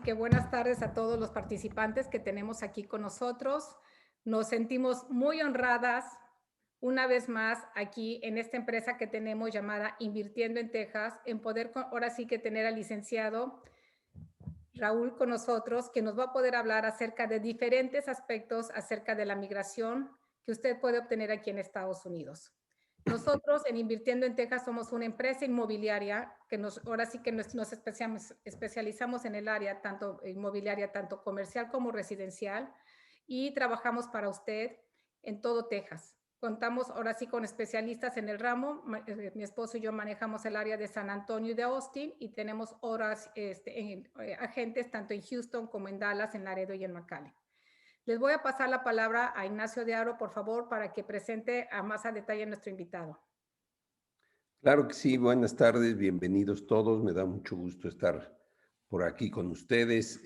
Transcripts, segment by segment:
que buenas tardes a todos los participantes que tenemos aquí con nosotros. Nos sentimos muy honradas una vez más aquí en esta empresa que tenemos llamada Invirtiendo en Texas, en poder ahora sí que tener al licenciado Raúl con nosotros, que nos va a poder hablar acerca de diferentes aspectos acerca de la migración que usted puede obtener aquí en Estados Unidos. Nosotros en Invirtiendo en Texas somos una empresa inmobiliaria que ahora sí que nos especializamos en el área tanto inmobiliaria, tanto comercial como residencial, y trabajamos para usted en todo Texas. Contamos ahora sí con especialistas en el ramo. Mi esposo y yo manejamos el área de San Antonio y de Austin, y tenemos agentes tanto en Houston como en Dallas, en Laredo y en McAllen. Les voy a pasar la palabra a Ignacio de Aro, por favor, para que presente a más a detalle a nuestro invitado. Claro que sí, buenas tardes, bienvenidos todos. Me da mucho gusto estar por aquí con ustedes.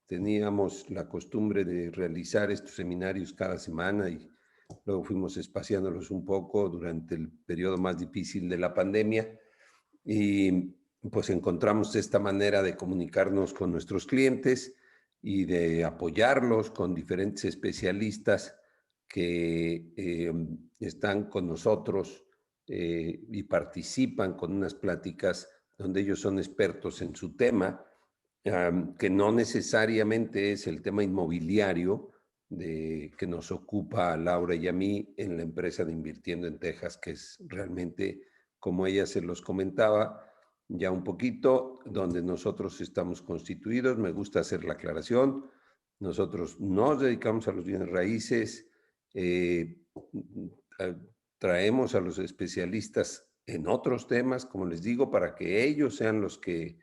Teníamos la costumbre de realizar estos seminarios cada semana y luego fuimos espaciándolos un poco durante el periodo más difícil de la pandemia y pues encontramos esta manera de comunicarnos con nuestros clientes y de apoyarlos con diferentes especialistas que están con nosotros y participan con unas pláticas donde ellos son expertos en su tema, que no necesariamente es el tema inmobiliario que nos ocupa a Laura y a mí en la empresa de Invirtiendo en Texas, que es realmente, como ella se los comentaba ya un poquito, donde nosotros estamos constituidos. Me gusta hacer la aclaración. Nosotros nos dedicamos a los bienes raíces, traemos a los especialistas en otros temas, como les digo, para que ellos sean los que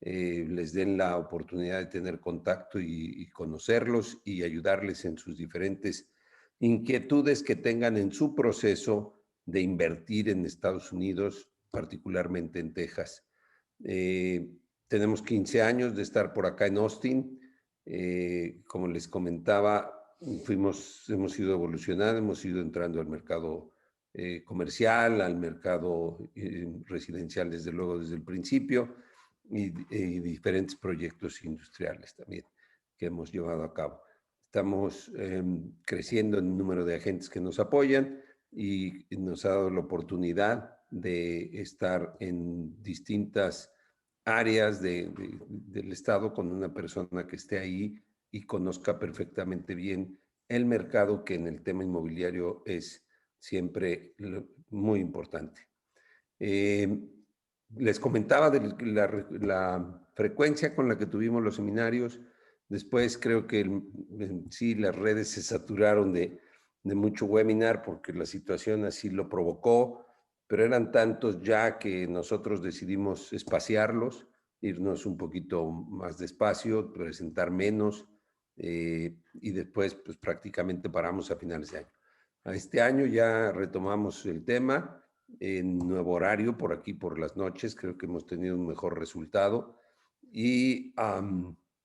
les den la oportunidad de tener contacto y conocerlos y ayudarles en sus diferentes inquietudes que tengan en su proceso de invertir en Estados Unidos, particularmente en Texas. Tenemos 15 años de estar por acá en Austin. Como les comentaba, hemos ido evolucionando, hemos ido entrando al mercado comercial, al mercado residencial, desde luego, desde el principio, y diferentes proyectos industriales también que hemos llevado a cabo. Estamos creciendo en el número de agentes que nos apoyan y nos ha dado la oportunidad de estar en distintas áreas del estado con una persona que esté ahí y conozca perfectamente bien el mercado, que en el tema inmobiliario es siempre muy importante. Les comentaba de la frecuencia con la que tuvimos los seminarios. Después creo que sí, las redes se saturaron de mucho webinar porque la situación así lo provocó, pero eran tantos ya que nosotros decidimos espaciarlos, irnos un poquito más despacio, presentar menos, y después pues prácticamente paramos a finales de año. A este año ya retomamos el tema en nuevo horario, por aquí por las noches. Creo que hemos tenido un mejor resultado y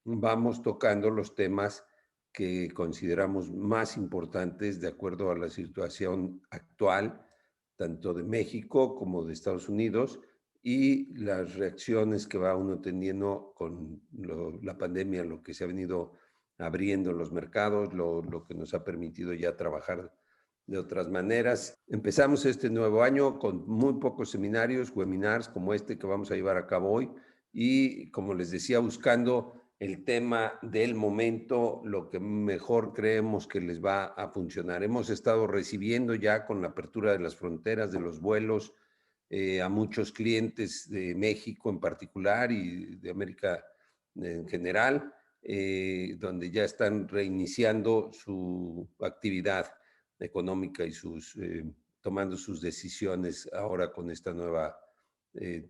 vamos tocando los temas que consideramos más importantes de acuerdo a la situación actual, tanto de México como de Estados Unidos, y las reacciones que va uno teniendo con la pandemia, lo que se ha venido abriendo los mercados, lo que nos ha permitido ya trabajar de otras maneras. Empezamos este nuevo año con muy pocos seminarios, webinars como este que vamos a llevar a cabo hoy, y como les decía, buscando el tema del momento, lo que mejor creemos que les va a funcionar. Hemos estado recibiendo ya con la apertura de las fronteras, de los vuelos, a muchos clientes de México en particular y de América en general, donde ya están reiniciando su actividad económica y tomando sus decisiones ahora con esta nueva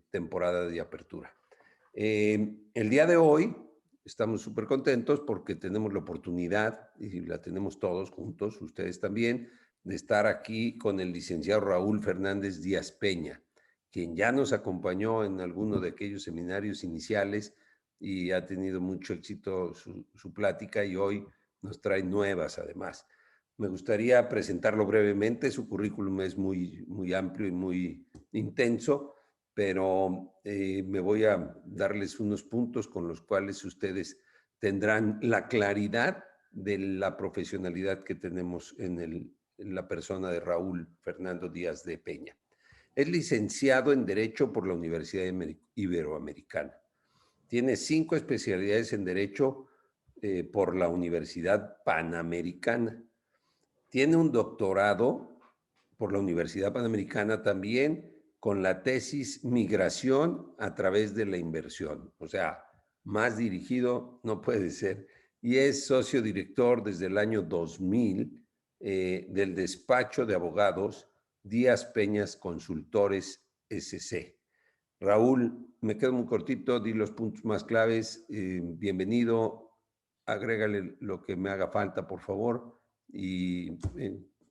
temporada de apertura. El día de hoy estamos súper contentos porque tenemos la oportunidad, y la tenemos todos juntos, ustedes también, de estar aquí con el licenciado Raúl Fernández Díaz Peña, quien ya nos acompañó en alguno de aquellos seminarios iniciales y ha tenido mucho éxito su plática, y hoy nos trae nuevas además. Me gustaría presentarlo brevemente. Su currículum es muy amplio y muy intenso, pero me voy a darles unos puntos con los cuales ustedes tendrán la claridad de la profesionalidad que tenemos en la persona de Raúl Fernando Díaz de Peña. Es licenciado en Derecho por la Universidad Iberoamericana. Tiene 5 especialidades en Derecho por la Universidad Panamericana. Tiene un doctorado por la Universidad Panamericana también con la tesis Migración a través de la inversión. O sea, más dirigido no puede ser. Y es socio director desde el año 2000 del despacho de abogados Díaz Peñas Consultores SC. Raúl, me quedo muy cortito, di los puntos más claves. Bienvenido, agrégale lo que me haga falta, por favor, y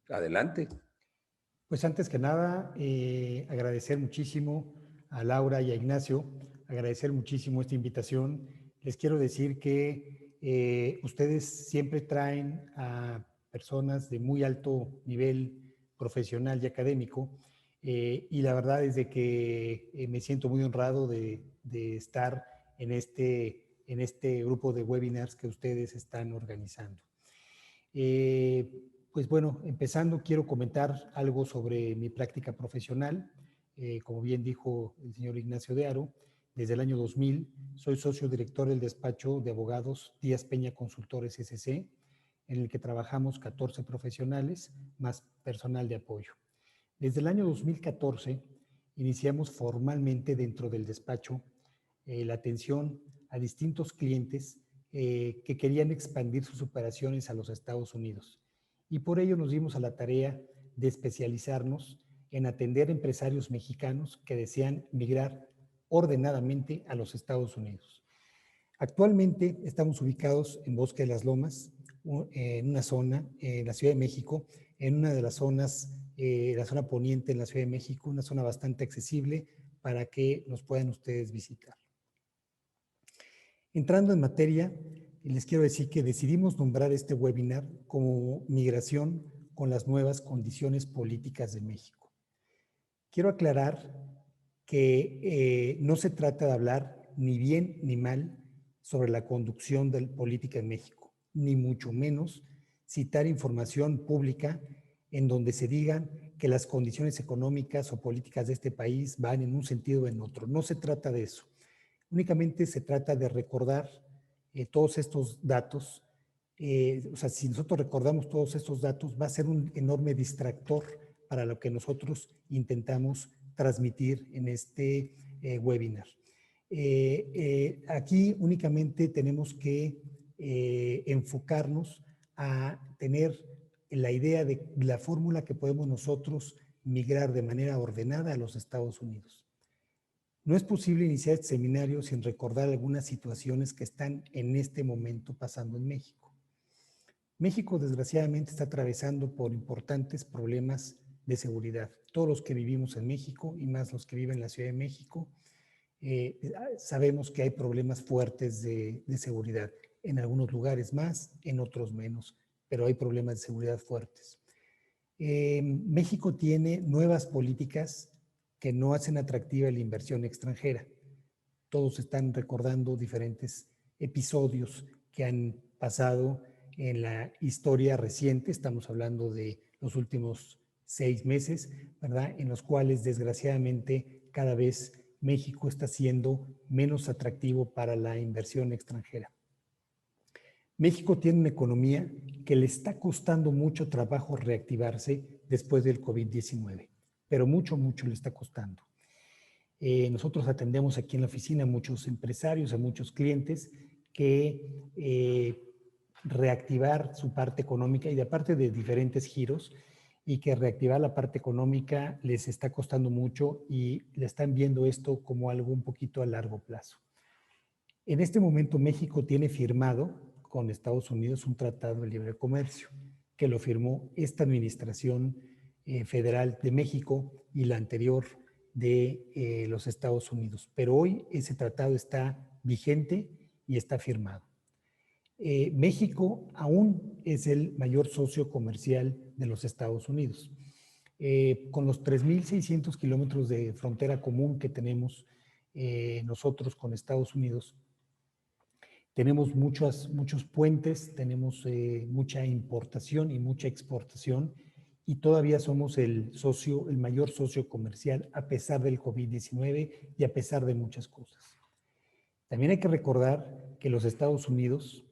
adelante. Pues antes que nada, agradecer muchísimo a Laura y a Ignacio, agradecer muchísimo esta invitación. Les quiero decir que ustedes siempre traen a personas de muy alto nivel profesional y académico, y la verdad es de que me siento muy honrado de estar en este grupo de webinars que ustedes están organizando. Pues bueno, empezando, quiero comentar algo sobre mi práctica profesional. Como bien dijo el señor Ignacio de Haro, desde el año 2000 soy socio director del despacho de abogados Díaz Peña Consultores SC, en el que trabajamos 14 profesionales más personal de apoyo. Desde el año 2014 iniciamos formalmente dentro del despacho la atención a distintos clientes que querían expandir sus operaciones a los Estados Unidos. Y por ello nos dimos a la tarea de especializarnos en atender empresarios mexicanos que desean migrar ordenadamente a los Estados Unidos. Actualmente estamos ubicados en Bosque de las Lomas, en una zona, en la Ciudad de México, en una de las zonas, la zona poniente en la Ciudad de México, una zona bastante accesible para que nos puedan ustedes visitar. Entrando en materia, les quiero decir que decidimos nombrar este webinar como Migración con las nuevas condiciones políticas de México. Quiero aclarar que no se trata de hablar ni bien ni mal sobre la conducción de la política en México, ni mucho menos citar información pública en donde se digan que las condiciones económicas o políticas de este país van en un sentido o en otro. No se trata de eso. Únicamente se trata de recordar todos estos datos. O sea, si nosotros recordamos todos estos datos, va a ser un enorme distractor para lo que nosotros intentamos transmitir en este webinar. Aquí únicamente tenemos que enfocarnos a tener la idea de la fórmula que podemos nosotros migrar de manera ordenada a los Estados Unidos. No es posible iniciar este seminario sin recordar algunas situaciones que están en este momento pasando en México. México, desgraciadamente, está atravesando por importantes problemas de seguridad. Todos los que vivimos en México, y más los que viven en la Ciudad de México, sabemos que hay problemas fuertes de seguridad. En algunos lugares más, en otros menos, pero hay problemas de seguridad fuertes. México tiene nuevas políticas que no hacen atractiva la inversión extranjera. Todos están recordando diferentes episodios que han pasado en la historia reciente, estamos hablando de los últimos 6 meses, ¿verdad? En los cuales desgraciadamente cada vez México está siendo menos atractivo para la inversión extranjera. México tiene una economía que le está costando mucho trabajo reactivarse después del COVID-19, pero mucho le está costando. Nosotros atendemos aquí en la oficina a muchos empresarios, a muchos clientes que reactivar su parte económica y de parte de diferentes giros, y que reactivar la parte económica les está costando mucho y le están viendo esto como algo un poquito a largo plazo. En este momento México tiene firmado con Estados Unidos un tratado de libre comercio que lo firmó esta administración federal de México y la anterior de los Estados Unidos. Pero hoy ese tratado está vigente y está firmado. México aún es el mayor socio comercial de los Estados Unidos. Con los 3.600 kilómetros de frontera común que tenemos nosotros con Estados Unidos, tenemos muchos puentes, tenemos mucha importación y mucha exportación, y todavía somos el mayor socio comercial a pesar del COVID-19 y a pesar de muchas cosas. También hay que recordar que los Estados Unidos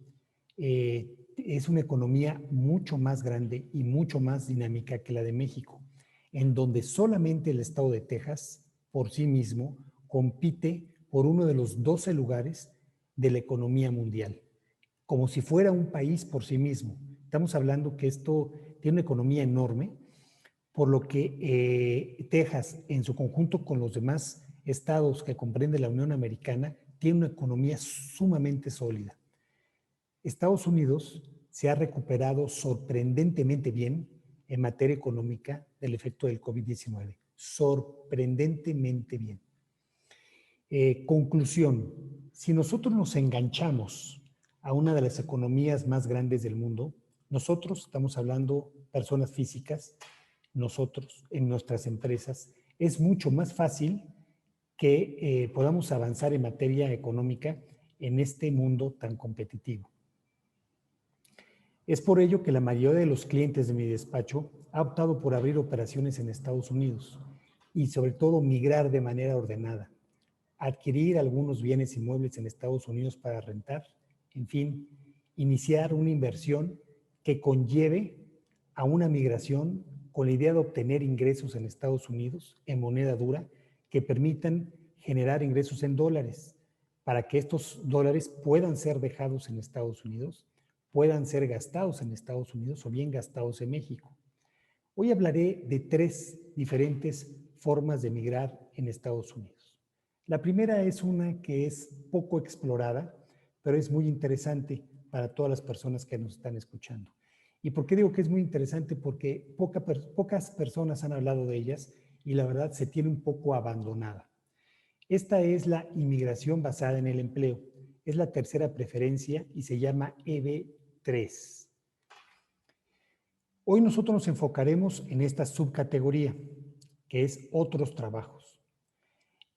es una economía mucho más grande y mucho más dinámica que la de México, en donde solamente el estado de Texas por sí mismo compite por uno de los 12 lugares de la economía mundial, como si fuera un país por sí mismo. Estamos hablando que esto tiene una economía enorme, por lo que Texas, en su conjunto con los demás estados que comprende la Unión Americana, tiene una economía sumamente sólida. Estados Unidos se ha recuperado sorprendentemente bien en materia económica del efecto del COVID-19. Sorprendentemente bien. Conclusión, si nosotros nos enganchamos a una de las economías más grandes del mundo, nosotros, estamos hablando personas físicas, nosotros en nuestras empresas, es mucho más fácil que podamos avanzar en materia económica en este mundo tan competitivo. Es por ello que la mayoría de los clientes de mi despacho ha optado por abrir operaciones en Estados Unidos y sobre todo migrar de manera ordenada, adquirir algunos bienes inmuebles en Estados Unidos para rentar, en fin, iniciar una inversión que conlleve a una migración con la idea de obtener ingresos en Estados Unidos en moneda dura que permitan generar ingresos en dólares para que estos dólares puedan ser dejados en Estados Unidos, puedan ser gastados en Estados Unidos o bien gastados en México. Hoy hablaré de 3 diferentes formas de migrar en Estados Unidos. La primera es una que es poco explorada, pero es muy interesante para todas las personas que nos están escuchando. ¿Y por qué digo que es muy interesante? Porque pocas personas han hablado de ellas y la verdad se tiene un poco abandonada. Esta es la inmigración basada en el empleo. Es la tercera preferencia y se llama EB3. Hoy nosotros nos enfocaremos en esta subcategoría, que es otros trabajos.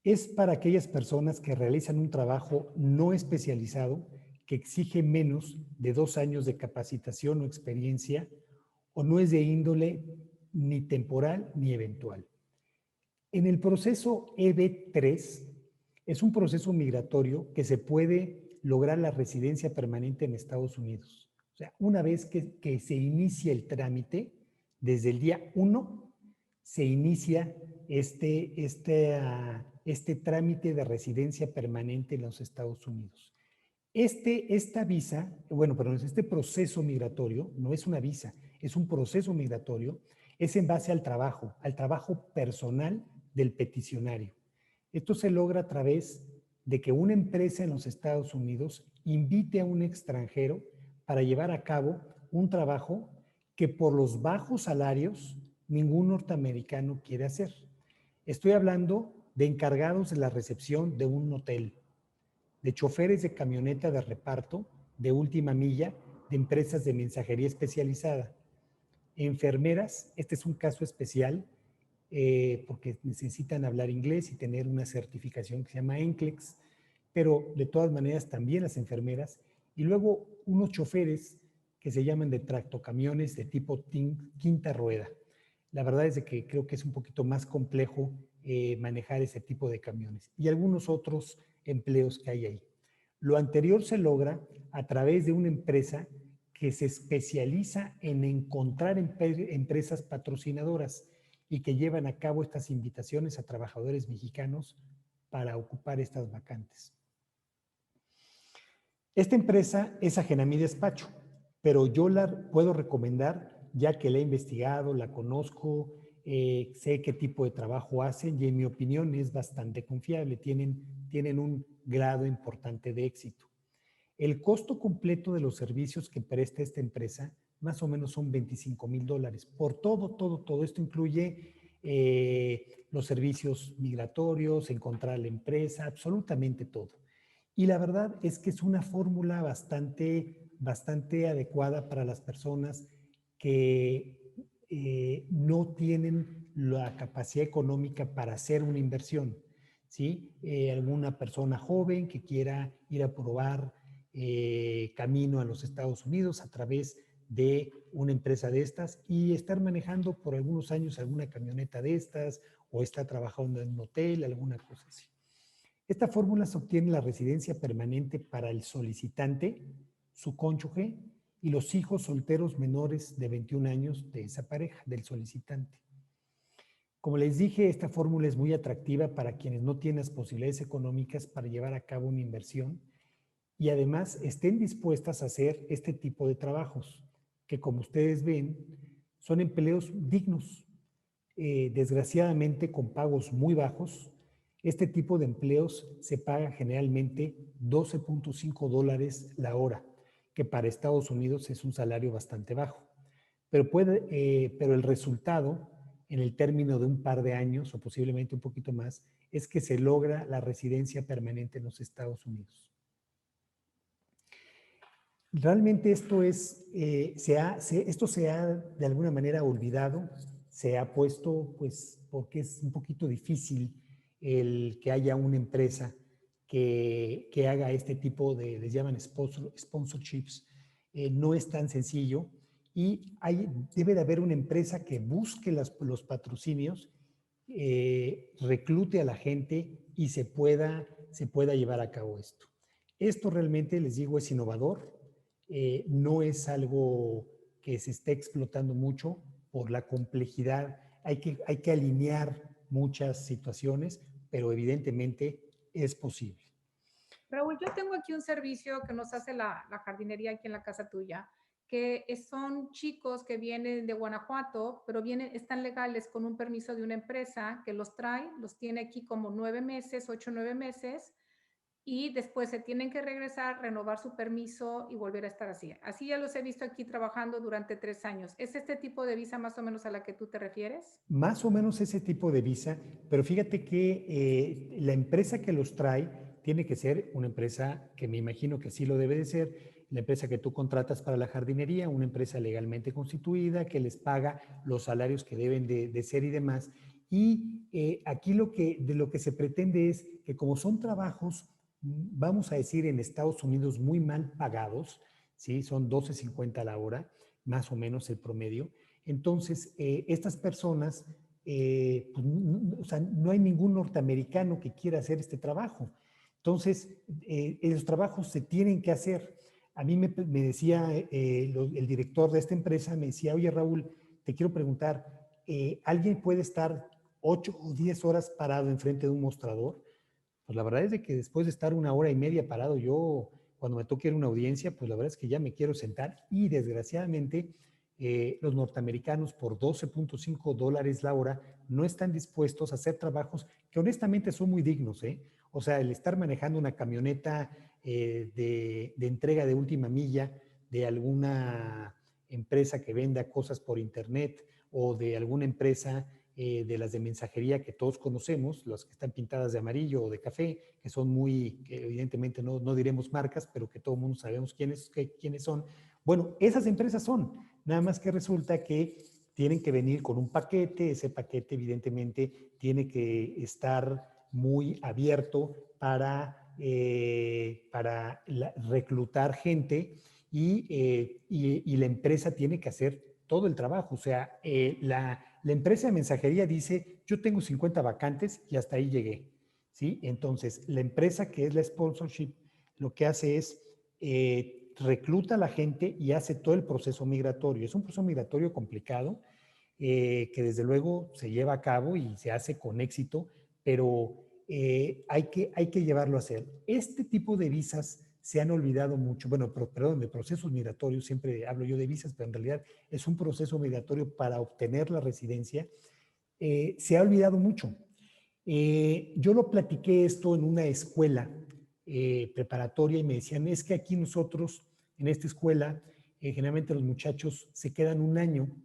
Es para aquellas personas que realizan un trabajo no especializado que exige menos de 2 años de capacitación o experiencia o no es de índole ni temporal ni eventual. En el proceso EB3 es un proceso migratorio que se puede lograr la residencia permanente en Estados Unidos. O sea, una vez que se inicia el trámite, desde el día 1 se inicia este trámite de residencia permanente en los Estados Unidos. Esta visa, este proceso migratorio, no es una visa, es un proceso migratorio, es en base al trabajo personal del peticionario. Esto se logra a través de que una empresa en los Estados Unidos invite a un extranjero para llevar a cabo un trabajo que por los bajos salarios ningún norteamericano quiere hacer. Estoy hablando de encargados de la recepción de un hotel, de choferes de camioneta de reparto de última milla de empresas de mensajería especializada, enfermeras, este es un caso especial porque necesitan hablar inglés y tener una certificación que se llama NCLEX, pero de todas maneras también las enfermeras, y luego unos choferes que se llaman de tractocamiones de tipo quinta rueda. La verdad es de que creo que es un poquito más complejo manejar ese tipo de camiones y algunos otros empleos que hay ahí. Lo anterior se logra a través de una empresa que se especializa en encontrar empresas patrocinadoras y que llevan a cabo estas invitaciones a trabajadores mexicanos para ocupar estas vacantes. Esta empresa es ajena a mi despacho, pero yo la puedo recomendar ya que la he investigado, la conozco, sé qué tipo de trabajo hacen y en mi opinión es bastante confiable, tienen un grado importante de éxito. El costo completo de los servicios que presta esta empresa más o menos son $25,000 por todo. Esto incluye los servicios migratorios, encontrar la empresa, absolutamente todo. Y la verdad es que es una fórmula bastante adecuada para las personas que no tienen la capacidad económica para hacer una inversión, ¿sí? Alguna persona joven que quiera ir a probar camino a los Estados Unidos a través de una empresa de estas y estar manejando por algunos años alguna camioneta de estas o está trabajando en un hotel, alguna cosa así. Esta fórmula se obtiene la residencia permanente para el solicitante, su cónyuge y los hijos solteros menores de 21 años de esa pareja, del solicitante. Como les dije, esta fórmula es muy atractiva para quienes no tienen las posibilidades económicas para llevar a cabo una inversión y además estén dispuestas a hacer este tipo de trabajos, que como ustedes ven, son empleos dignos, desgraciadamente con pagos muy bajos. Este tipo de empleos se paga generalmente $12.5 la hora, que para Estados Unidos es un salario bastante bajo. Pero el resultado, en el término de un par de años o posiblemente un poquito más, es que se logra la residencia permanente en los Estados Unidos. Realmente esto se ha de alguna manera olvidado, se ha puesto pues porque es un poquito difícil el que haya una empresa que haga este tipo de, les llaman sponsorships, no es tan sencillo y debe de haber una empresa que busque los patrocinios, reclute a la gente y se pueda llevar a cabo esto. Esto realmente, les digo, es innovador. No es algo que se esté explotando mucho por la complejidad. Hay que alinear muchas situaciones, pero evidentemente es posible. Raúl, yo tengo aquí un servicio que nos hace la jardinería aquí en la casa tuya, que son chicos que vienen de Guanajuato, pero están legales con un permiso de una empresa que los trae, los tiene aquí como 9 meses, 8, 9 meses, y después se tienen que regresar, renovar su permiso y volver a estar así. Así ya los he visto aquí trabajando durante 3 años. ¿Es este tipo de visa más o menos a la que tú te refieres? Más o menos ese tipo de visa, pero fíjate que la empresa que los trae tiene que ser una empresa que me imagino que sí lo debe de ser, la empresa que tú contratas para la jardinería, una empresa legalmente constituida que les paga los salarios que deben de ser y demás. Y aquí de lo que se pretende es que como son trabajos, vamos a decir, en Estados Unidos muy mal pagados, ¿sí? Son $12.50 la hora, más o menos el promedio. Entonces, estas personas, pues, o sea, no hay ningún norteamericano que quiera hacer este trabajo. Entonces, los trabajos se tienen que hacer. A mí me decía el director de esta empresa, me decía, oye Raúl, te quiero preguntar, ¿alguien puede estar 8 o 10 horas parado enfrente de un mostrador? Pues la verdad es de que después de estar 1 hora y media parado, yo cuando me toque ir a una audiencia, pues la verdad es que ya me quiero sentar y desgraciadamente los norteamericanos por $12.5 la hora no están dispuestos a hacer trabajos que honestamente son muy dignos, ¿eh? O sea, el estar manejando una camioneta de entrega de última milla de alguna empresa que venda cosas por internet o de alguna empresa de las de mensajería que todos conocemos, las que están pintadas de amarillo o de café, que son que evidentemente no diremos marcas, pero que todo el mundo sabemos quiénes son. Bueno, esas empresas son, nada más que resulta que tienen que venir con un paquete, ese paquete evidentemente tiene que estar muy abierto para reclutar gente y la empresa tiene que hacer todo el trabajo. O sea, la empresa de mensajería dice, yo tengo 50 vacantes y hasta ahí llegué, ¿sí? Entonces, la empresa que es la sponsorship, lo que hace es recluta a la gente y hace todo el proceso migratorio. Es un proceso migratorio complicado que desde luego se lleva a cabo y se hace con éxito, pero hay que llevarlo a hacer. Este tipo de visas se han olvidado mucho, bueno, perdón, de procesos migratorios, siempre hablo yo de visas, pero en realidad es un proceso migratorio para obtener la residencia, se ha olvidado mucho. Yo lo platiqué esto en una escuela preparatoria y me decían, es que aquí nosotros, en esta escuela, generalmente los muchachos se quedan 1 año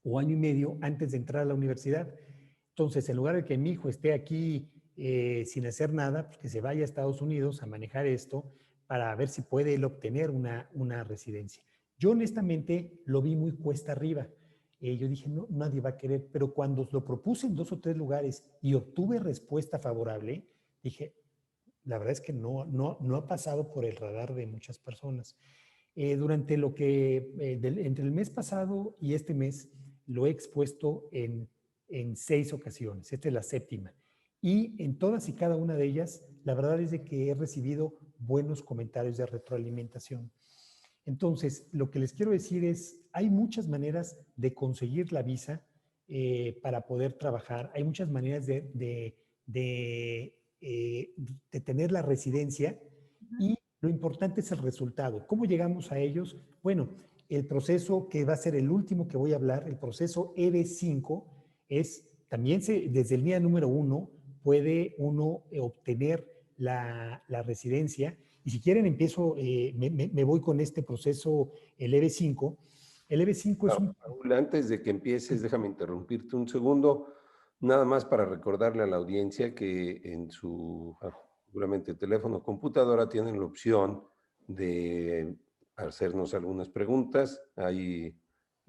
o año y medio antes de entrar a la universidad. Entonces, en lugar de que mi hijo esté aquí sin hacer nada, pues que se vaya a Estados Unidos a manejar esto para ver si puede él obtener una residencia. Yo honestamente lo vi muy cuesta arriba. yo dije, no, nadie va a querer, pero cuando lo propuse en 2 o 3 lugares y obtuve respuesta favorable, dije, la verdad es que no ha pasado por el radar de muchas personas. Durante entre el mes pasado y este mes, lo he expuesto en 6 ocasiones. Esta es la 7ª. Y en todas y cada una de ellas, la verdad es de que he recibido buenos comentarios de retroalimentación. Entonces, lo que les quiero decir es, hay muchas maneras de conseguir la visa para poder trabajar. Hay muchas maneras de tener la residencia y lo importante es el resultado. ¿Cómo llegamos a ellos? Bueno, el proceso que va a ser el último que voy a hablar, el proceso EB5, es también desde el día número 1 puede uno obtener la residencia. Y si quieren, empiezo, me voy con este proceso, el EB5. El EB5 es un... Raúl, antes de que empieces, déjame interrumpirte un segundo, nada más para recordarle a la audiencia que en su, seguramente teléfono o computadora tienen la opción de hacernos algunas preguntas, ahí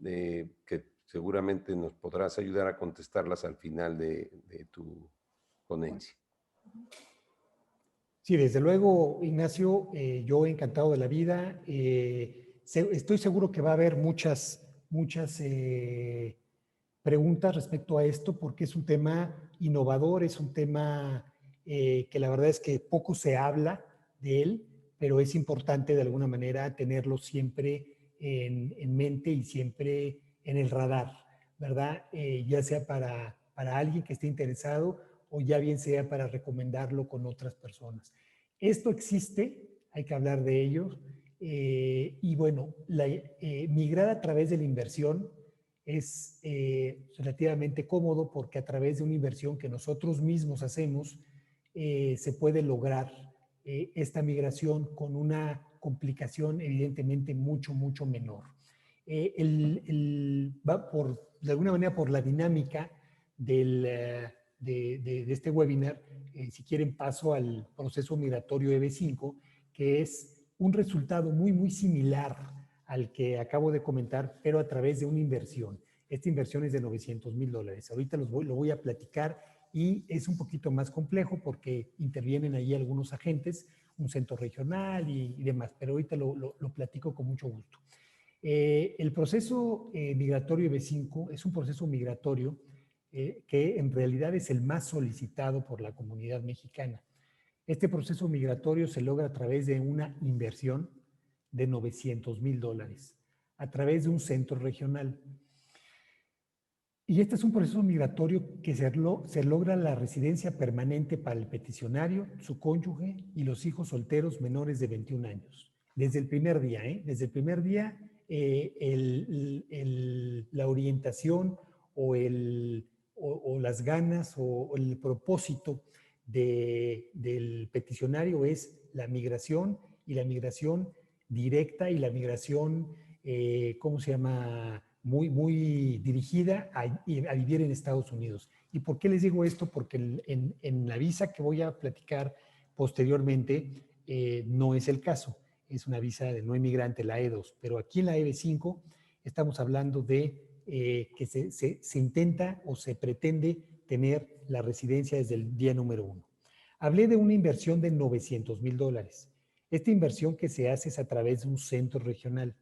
que seguramente nos podrás ayudar a contestarlas al final de tu ponencia. Sí, desde luego, Ignacio, yo encantado de la vida. Estoy seguro que va a haber muchas preguntas respecto a esto porque es un tema innovador, es un tema que la verdad es que poco se habla de él, pero es importante de alguna manera tenerlo siempre en mente y siempre en el radar, ¿verdad? Ya sea para alguien que esté interesado o ya bien sea para recomendarlo con otras personas. Esto existe, hay que hablar de ello. Y bueno, migrar a través de la inversión es relativamente cómodo porque a través de una inversión que nosotros mismos hacemos, se puede lograr esta migración con una complicación evidentemente mucho menor. Va de alguna manera por la dinámica de este webinar. Si quieren, paso al proceso migratorio EB5, que es un resultado muy similar al que acabo de comentar, pero a través de una inversión. Esta inversión es de $900,000. Ahorita lo voy a platicar y es un poquito más complejo porque intervienen ahí algunos agentes, un centro regional y demás, pero ahorita lo platico con mucho gusto. El proceso migratorio EB5 es un proceso migratorio que en realidad es el más solicitado por la comunidad mexicana. Este proceso migratorio se logra a través de una inversión de $900,000 a través de un centro regional. Y este es un proceso migratorio que se logra la residencia permanente para el peticionario, su cónyuge y los hijos solteros menores de 21 años. Desde el primer día, desde el primer día, la orientación o las ganas o el propósito del peticionario es la migración y la migración directa y la migración, ¿cómo se llama? Muy dirigida a vivir en Estados Unidos. ¿Y por qué les digo esto? Porque en la visa que voy a platicar posteriormente no es el caso. Es una visa de no inmigrante, la E2, pero aquí en la EB5 estamos hablando de que se intenta o se pretende tener la residencia desde el día número 1. Hablé de una inversión de $900,000. Esta inversión que se hace es a través de un centro regional.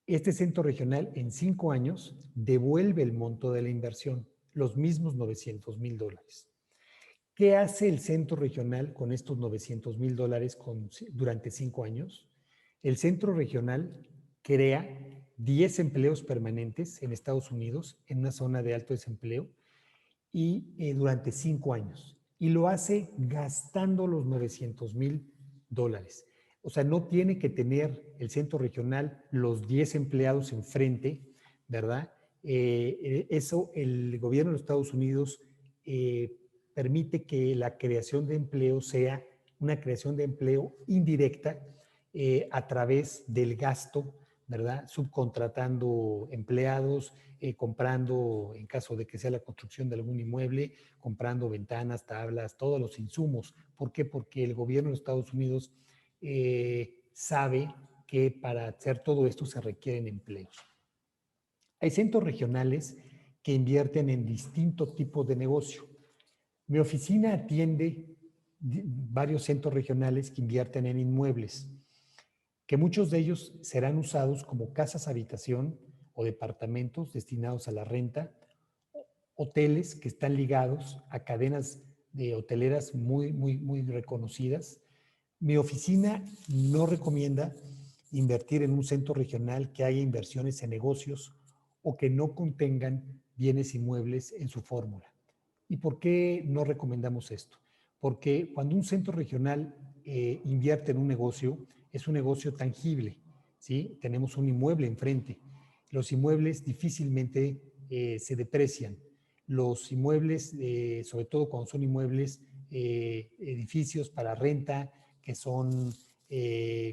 Este centro regional en 5 años devuelve el monto de la inversión, los mismos $900,000. ¿Qué hace el centro regional con estos $900,000 durante 5 años? El centro regional crea 10 empleos permanentes en Estados Unidos, en una zona de alto desempleo, y durante 5 años. Y lo hace gastando los $900,000. O sea, no tiene que tener el centro regional los 10 empleados enfrente, ¿verdad? Eso el gobierno de los Estados Unidos permite que la creación de empleo sea una creación de empleo indirecta a través del gasto, ¿verdad? Subcontratando empleados, comprando, en caso de que sea la construcción de algún inmueble, comprando ventanas, tablas, todos los insumos. ¿Por qué? Porque el gobierno de Estados Unidos sabe que para hacer todo esto se requieren empleos. Hay centros regionales que invierten en distintos tipos de negocio. Mi oficina atiende varios centros regionales que invierten en inmuebles, que muchos de ellos serán usados como casas habitación o departamentos destinados a la renta, hoteles que están ligados a cadenas de hoteleras muy reconocidas. Mi oficina no recomienda invertir en un centro regional que haya inversiones en negocios o que no contengan bienes inmuebles en su fórmula. ¿Y por qué no recomendamos esto? Porque cuando un centro regional invierte en un negocio, es un negocio tangible, ¿sí? Tenemos un inmueble enfrente. Los inmuebles difícilmente se deprecian. Los inmuebles, sobre todo cuando son inmuebles, edificios para renta, que son,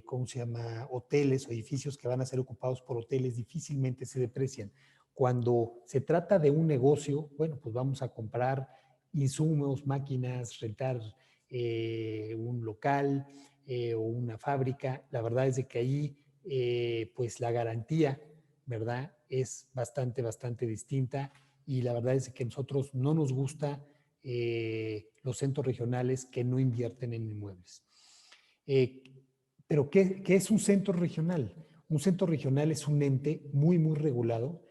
¿cómo se llama? Hoteles o edificios que van a ser ocupados por hoteles, difícilmente se deprecian. Cuando se trata de un negocio, bueno, pues vamos a comprar insumos, máquinas, rentar un local o una fábrica. La verdad es de que ahí, pues la garantía, ¿verdad? Es bastante distinta y la verdad es que a nosotros no nos gusta los centros regionales que no invierten en inmuebles. Eh, pero ¿qué es un centro regional? Un centro regional es un ente muy regulado,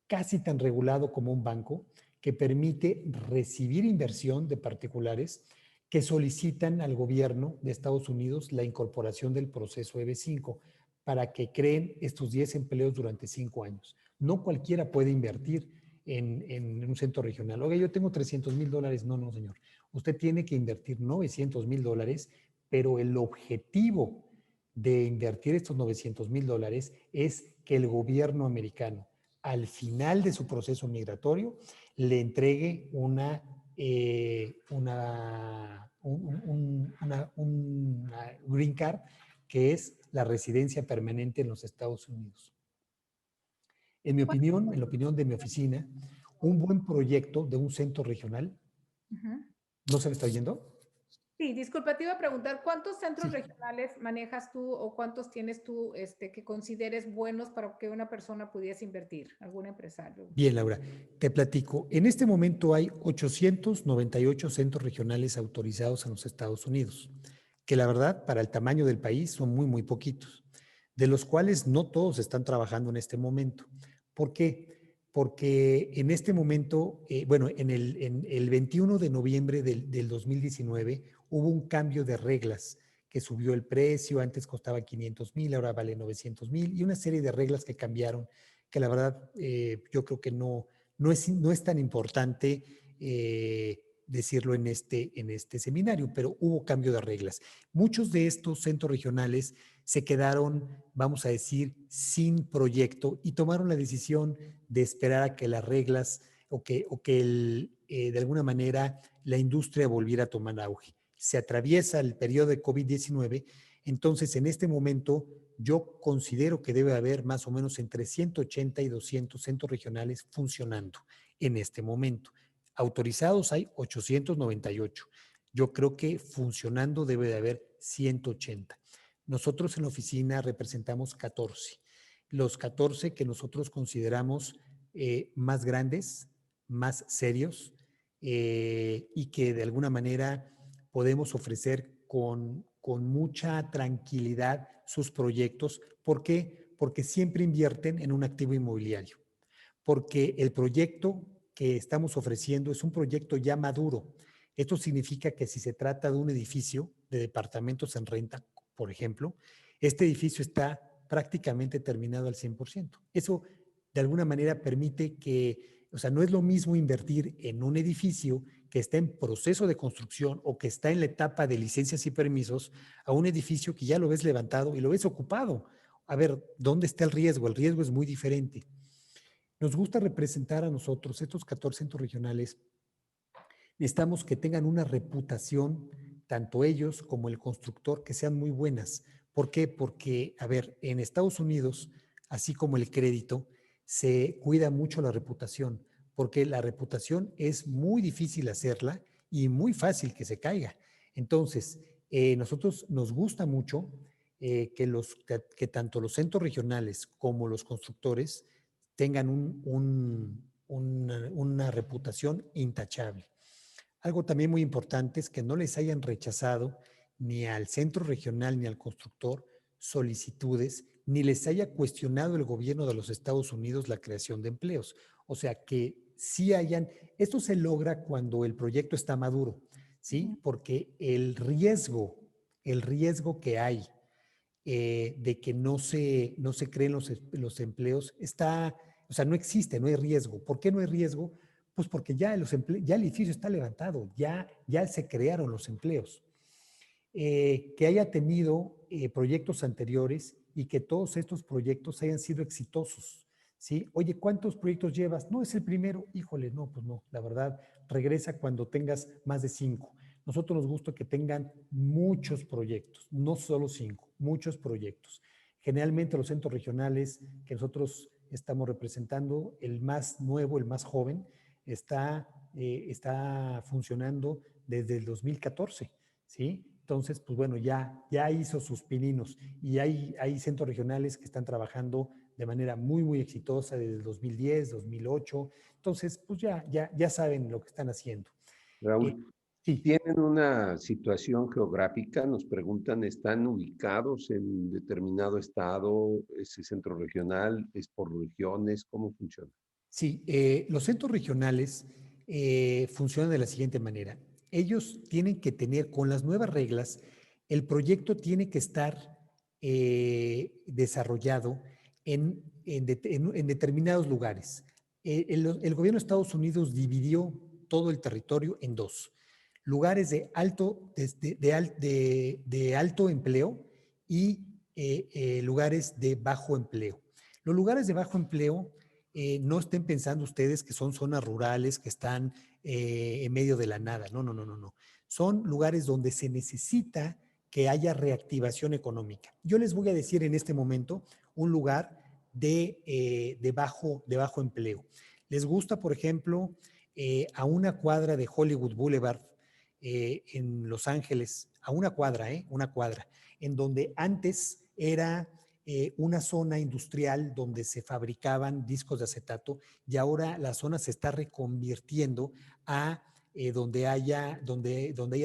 casi tan regulado como un banco, que permite recibir inversión de particulares que solicitan al gobierno de Estados Unidos la incorporación del proceso EB5 para que creen estos 10 empleos durante 5 años. No cualquiera puede invertir en un centro regional. Oiga, yo tengo $300,000. No, señor. Usted tiene que invertir $900,000, pero el objetivo de invertir estos $900,000 es que el gobierno americano, al final de su proceso migratorio, le entregue una green card, que es la residencia permanente en los Estados Unidos. En mi opinión, en la opinión de mi oficina, un buen proyecto de un centro regional, ¿no se me está oyendo? Sí, disculpa, te iba a preguntar, ¿cuántos centros Sí. regionales manejas tú o cuántos tienes tú que consideres buenos para que una persona pudiese invertir, algún empresario? Bien, Laura, te platico. En este momento hay 898 centros regionales autorizados en los Estados Unidos, que la verdad, para el tamaño del país, son muy poquitos, de los cuales no todos están trabajando en este momento. ¿Por qué? Porque en este momento, bueno, en el 21 de noviembre del 2019 hubo un cambio de reglas que subió el precio, antes costaba 500,000, ahora vale 900,000, y una serie de reglas que cambiaron que la verdad yo creo que no es tan importante decirlo en este seminario, pero hubo cambio de reglas. Muchos de estos centros regionales se quedaron, vamos a decir, sin proyecto y tomaron la decisión de esperar a que las reglas o que de alguna manera la industria volviera a tomar auge. Se atraviesa el periodo de COVID-19, entonces en este momento yo considero que debe haber más o menos entre 180 y 200 centros regionales funcionando en este momento. Autorizados hay 898. Yo creo que funcionando debe de haber 180. Nosotros en la oficina representamos 14. Los 14 que nosotros consideramos más grandes, más serios y que de alguna manera podemos ofrecer con mucha tranquilidad sus proyectos. ¿Por qué? Porque siempre invierten en un activo inmobiliario. Porque el proyecto que estamos ofreciendo es un proyecto ya maduro. Esto significa que si se trata de un edificio de departamentos en renta, por ejemplo, este edificio está prácticamente terminado al 100%. Eso de alguna manera permite que, o sea, no es lo mismo invertir en un edificio que está en proceso de construcción o que está en la etapa de licencias y permisos a un edificio que ya lo ves levantado y lo ves ocupado. A ver, ¿dónde está el riesgo? El riesgo es muy diferente. Nos gusta representar a nosotros, estos 14 centros regionales, necesitamos que tengan una reputación, tanto ellos como el constructor, que sean muy buenas. ¿Por qué? Porque, a ver, en Estados Unidos, así como el crédito, se cuida mucho la reputación, porque la reputación es muy difícil hacerla y muy fácil que se caiga. Entonces, nosotros nos gusta mucho que tanto los centros regionales como los constructores tengan una reputación intachable. Algo también muy importante es que no les hayan rechazado ni al centro regional ni al constructor solicitudes, ni les haya cuestionado el gobierno de los Estados Unidos la creación de empleos. O sea, que sí hayan, esto se logra cuando el proyecto está maduro, ¿sí? Porque el riesgo que hay de que no se creen los empleos está, o sea, no existe, no hay riesgo. ¿Por qué no hay riesgo? Pues porque ya ya el edificio está levantado, ya se crearon los empleos. Que haya tenido proyectos anteriores y que todos estos proyectos hayan sido exitosos, ¿sí? Oye, ¿cuántos proyectos llevas? No, es el primero. Híjole, no, pues no, la verdad, regresa cuando tengas más de 5. Nosotros nos gusta que tengan muchos proyectos, no solo 5, muchos proyectos. Generalmente los centros regionales que nosotros estamos representando, el más nuevo, el más joven, está funcionando desde el 2014, ¿sí? Entonces, pues bueno, ya hizo sus pininos y hay centros regionales que están trabajando de manera muy, muy exitosa desde el 2010, 2008. Entonces, pues ya saben lo que están haciendo. Raúl, Sí, ¿tienen una situación geográfica? Nos preguntan, ¿están ubicados en determinado estado? ¿Ese centro regional es por regiones? ¿Cómo funciona? sí, los centros regionales funcionan de la siguiente manera. Ellos tienen que tener, con las nuevas reglas, el proyecto tiene que estar desarrollado en determinados lugares. El gobierno de Estados Unidos dividió todo el territorio en dos. Lugares de alto empleo y lugares de bajo empleo. Los lugares de bajo empleo no estén pensando ustedes que son zonas rurales que están en medio de la nada. No, no, no, no, no. Son lugares donde se necesita que haya reactivación económica. Yo les voy a decir en este momento un lugar de bajo empleo. Les gusta, por ejemplo, a una cuadra de Hollywood Boulevard en Los Ángeles, a una cuadra, en donde antes era una zona industrial donde se fabricaban discos de acetato y ahora la zona se está reconvirtiendo a donde haya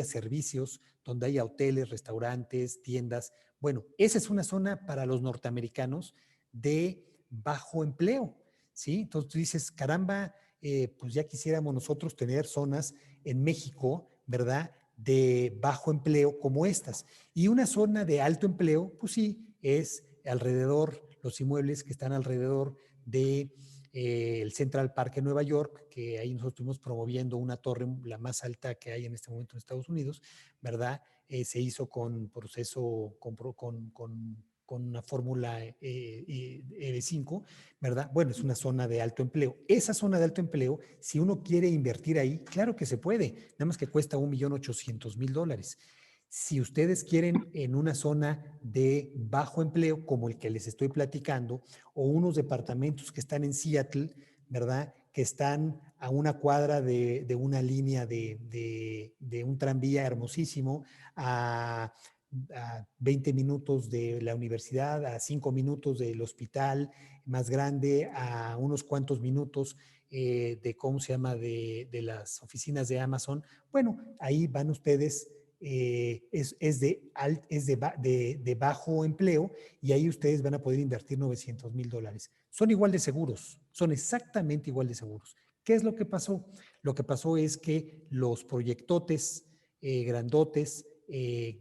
servicios, donde haya hoteles, restaurantes, tiendas. Bueno, esa es una zona para los norteamericanos de bajo empleo, ¿sí? Entonces tú dices, caramba, pues ya quisiéramos nosotros tener zonas en México, ¿verdad? De bajo empleo como estas. Y una zona de alto empleo, pues sí, es alrededor, los inmuebles que están alrededor de el Central Park en Nueva York, que ahí nosotros estuvimos promoviendo una torre, la más alta que hay en este momento en Estados Unidos, ¿verdad? Se hizo con proceso, con una fórmula EV5, ¿verdad? Bueno, es una zona de alto empleo. Esa zona de alto empleo, si uno quiere invertir ahí, claro que se puede, nada más que cuesta $1,800,000. Si ustedes quieren en una zona de bajo empleo, como el que les estoy platicando, o unos departamentos que están en Seattle, ¿verdad? Que están a una cuadra de una línea de un tranvía hermosísimo, a 20 minutos de la universidad, a 5 minutos del hospital más grande, a unos cuantos minutos de, ¿cómo se llama?, de las oficinas de Amazon. Bueno, ahí van ustedes, de bajo empleo y ahí ustedes van a poder invertir $900,000. Son igual de seguros, son exactamente igual de seguros. ¿Qué es lo que pasó? Lo que pasó es que los proyectotes grandotes,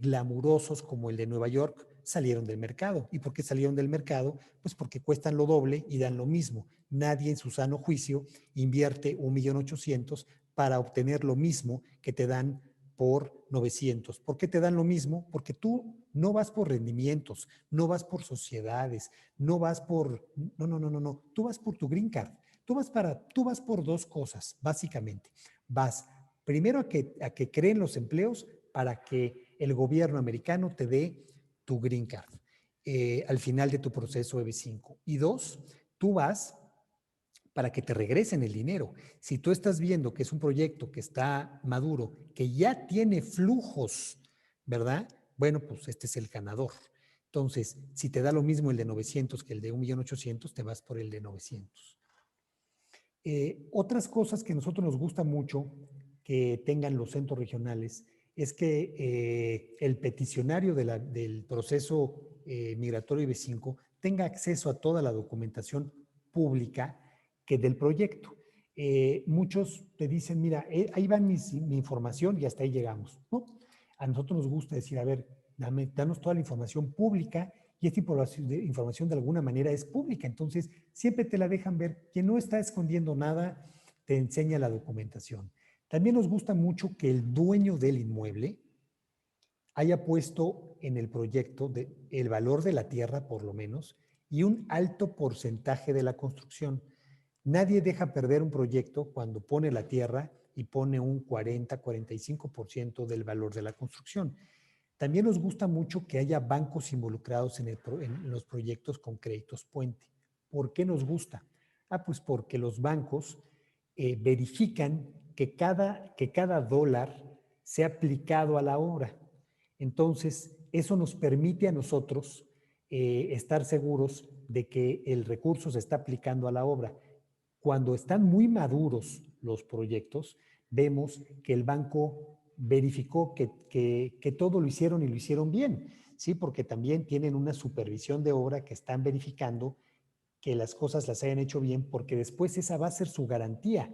glamurosos como el de Nueva York, salieron del mercado. ¿Y por qué salieron del mercado? Pues porque cuestan lo doble y dan lo mismo. Nadie en su sano juicio invierte 1,800,000 para obtener lo mismo que te dan por 900. ¿Por qué te dan lo mismo? Porque tú no vas por rendimientos, no vas por sociedades, no vas por, no, no, no, no, no, tú vas por tu green card. Tú vas por dos cosas, básicamente. Vas primero a que creen los empleos para que el gobierno americano te dé tu green card al final de tu proceso EB5. Y dos, tú vas para que te regresen el dinero. Si tú estás viendo que es un proyecto que está maduro, que ya tiene flujos, ¿verdad? Bueno, pues este es el ganador. Entonces, si te da lo mismo el de 900 que el de 1,800,000, te vas por el de 900. Otras cosas que a nosotros nos gusta mucho que tengan los centros regionales es que el peticionario del proceso migratorio IB5 tenga acceso a toda la documentación pública que del proyecto. Muchos te dicen, mira, ahí va mi información y hasta ahí llegamos, ¿no? A nosotros nos gusta decir, a ver, danos toda la información pública y esta información de alguna manera es pública, entonces siempre te la dejan ver. Quien no está escondiendo nada, te enseña la documentación. También nos gusta mucho que el dueño del inmueble haya puesto en el proyecto el valor de la tierra, por lo menos, y un alto porcentaje de la construcción. Nadie deja perder un proyecto cuando pone la tierra y pone un 40-45% del valor de la construcción. También nos gusta mucho que haya bancos involucrados en los proyectos con créditos puente. ¿Por qué nos gusta? Pues porque los bancos verifican que cada dólar sea aplicado a la obra. Entonces, eso nos permite a nosotros estar seguros de que el recurso se está aplicando a la obra. Cuando están muy maduros los proyectos, vemos que el banco verificó que todo lo hicieron y lo hicieron bien, ¿sí? Porque también tienen una supervisión de obra que están verificando que las cosas las hayan hecho bien, porque después esa va a ser su garantía,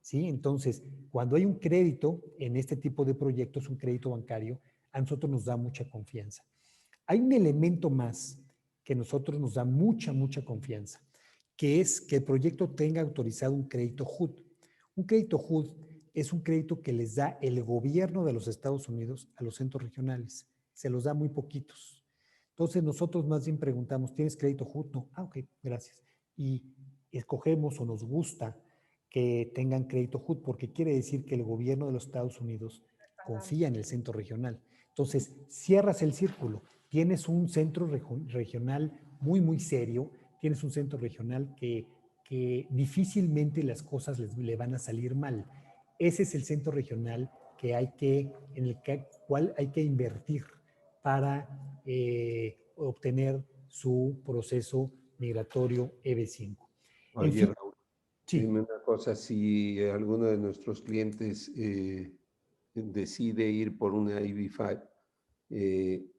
¿sí? Entonces, cuando hay un crédito en este tipo de proyectos, un crédito bancario, a nosotros nos da mucha confianza. Hay un elemento más que a nosotros nos da mucha confianza, que es que el proyecto tenga autorizado un crédito HUD. Un crédito HUD es un crédito que les da el gobierno de los Estados Unidos a los centros regionales. Se los da muy poquitos. Entonces nosotros más bien preguntamos, ¿tienes crédito HUD? No. Ok, gracias. Y escogemos o nos gusta que tengan crédito HUD porque quiere decir que el gobierno de los Estados Unidos confía en el centro regional. Entonces, cierras el círculo. Tienes un centro regional muy serio, tienes un centro regional que difícilmente las cosas le van a salir mal. Ese es el centro regional en el cual hay que invertir para obtener su proceso migratorio EB5. En Oye, fin, Raúl, sí. dime una cosa, si alguno de nuestros clientes decide ir por una EB5,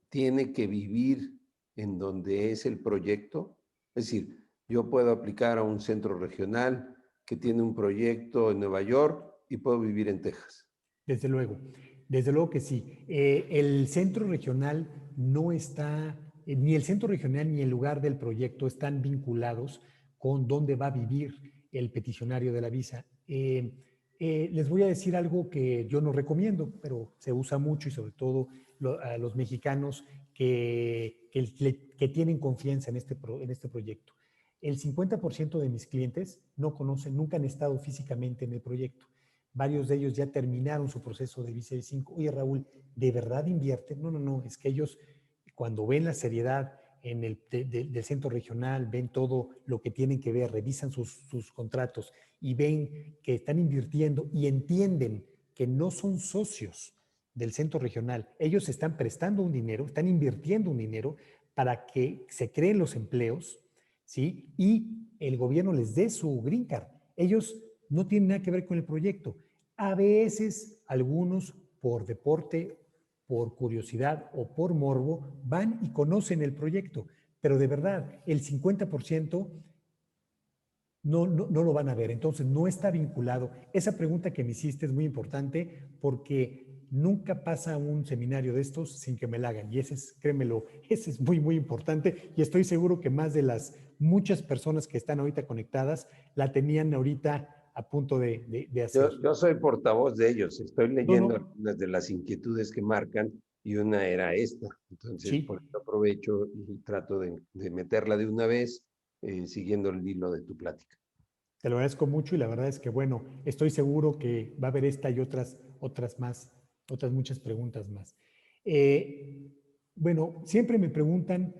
¿tiene que vivir en donde es el proyecto? Es decir, yo puedo aplicar a un centro regional que tiene un proyecto en Nueva York y puedo vivir en Texas. Desde luego que sí. El centro regional no está, ni el centro regional ni el lugar del proyecto están vinculados con dónde va a vivir el peticionario de la visa. Les voy a decir algo que yo no recomiendo, pero se usa mucho y sobre todo a los mexicanos que tienen confianza en este proyecto. El 50% de mis clientes no conocen, nunca han estado físicamente en el proyecto. Varios de ellos ya terminaron su proceso de visa I-5. Oye, Raúl, ¿de verdad invierten? No, es que ellos cuando ven la seriedad del centro regional, ven todo lo que tienen que ver, revisan sus contratos y ven que están invirtiendo y entienden que no son socios del centro regional. Ellos están prestando un dinero, están invirtiendo un dinero para que se creen los empleos, ¿sí? Y el gobierno les dé su green card. Ellos no tienen nada que ver con el proyecto. A veces algunos por deporte, por curiosidad o por morbo van y conocen el proyecto, pero de verdad el 50% no lo van a ver, entonces no está vinculado. Esa pregunta que me hiciste es muy importante porque nunca pasa un seminario de estos sin que me la hagan y ese es, créemelo, ese es muy importante y estoy seguro que más de las muchas personas que están ahorita conectadas la tenían ahorita a punto de hacer. Yo soy portavoz de ellos, estoy leyendo No, algunas de las inquietudes que marcan y una era esta. Entonces, por sí, eso aprovecho y trato de meterla de una vez, siguiendo el hilo de tu plática. te lo agradezco mucho y la verdad es que, bueno, estoy seguro que va a haber esta y otras más, otras muchas preguntas más. Bueno, siempre me preguntan,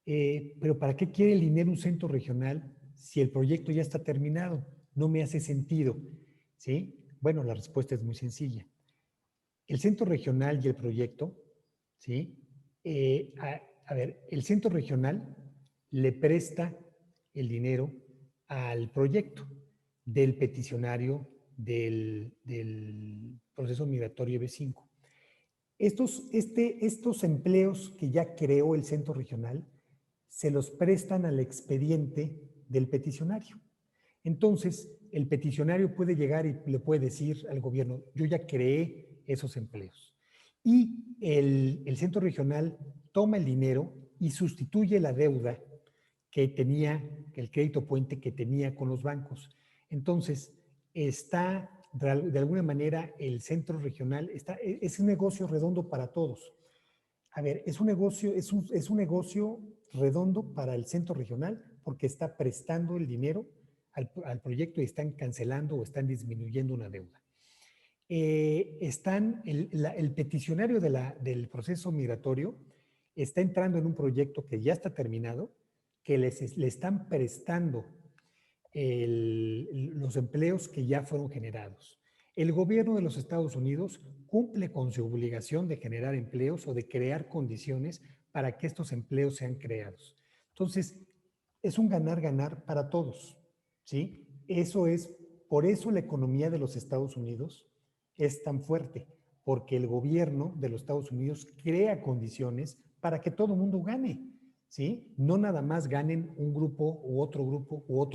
pero ¿para qué quiere el dinero un centro regional si el proyecto ya está terminado? No me hace sentido, ¿sí? Bueno, la respuesta es muy sencilla. El centro regional y el proyecto, ¿sí? A ver, el centro regional le presta el dinero al proyecto, del peticionario del proceso migratorio B5. Estos empleos que ya creó el centro regional se los prestan al expediente del peticionario. Entonces, el peticionario puede llegar y le puede decir al gobierno, yo ya creé esos empleos. Y el centro regional toma el dinero y sustituye la deuda que tenía, el crédito puente que tenía con los bancos. Entonces, está de alguna manera el centro regional, es un negocio redondo para todos. A ver, es un negocio redondo para el centro regional porque está prestando el dinero al proyecto y están cancelando o están disminuyendo una deuda. El peticionario del proceso migratorio está entrando en un proyecto que ya está terminado, que le están prestando los empleos que ya fueron generados. El gobierno de los Estados Unidos cumple con su obligación de generar empleos o de crear condiciones para que estos empleos sean creados. Entonces, es un ganar-ganar para todos, ¿sí? Por eso la economía de los Estados Unidos es tan fuerte, porque el gobierno de los Estados Unidos crea condiciones para que todo el mundo gane, ¿sí? No nada más ganen un grupo u otro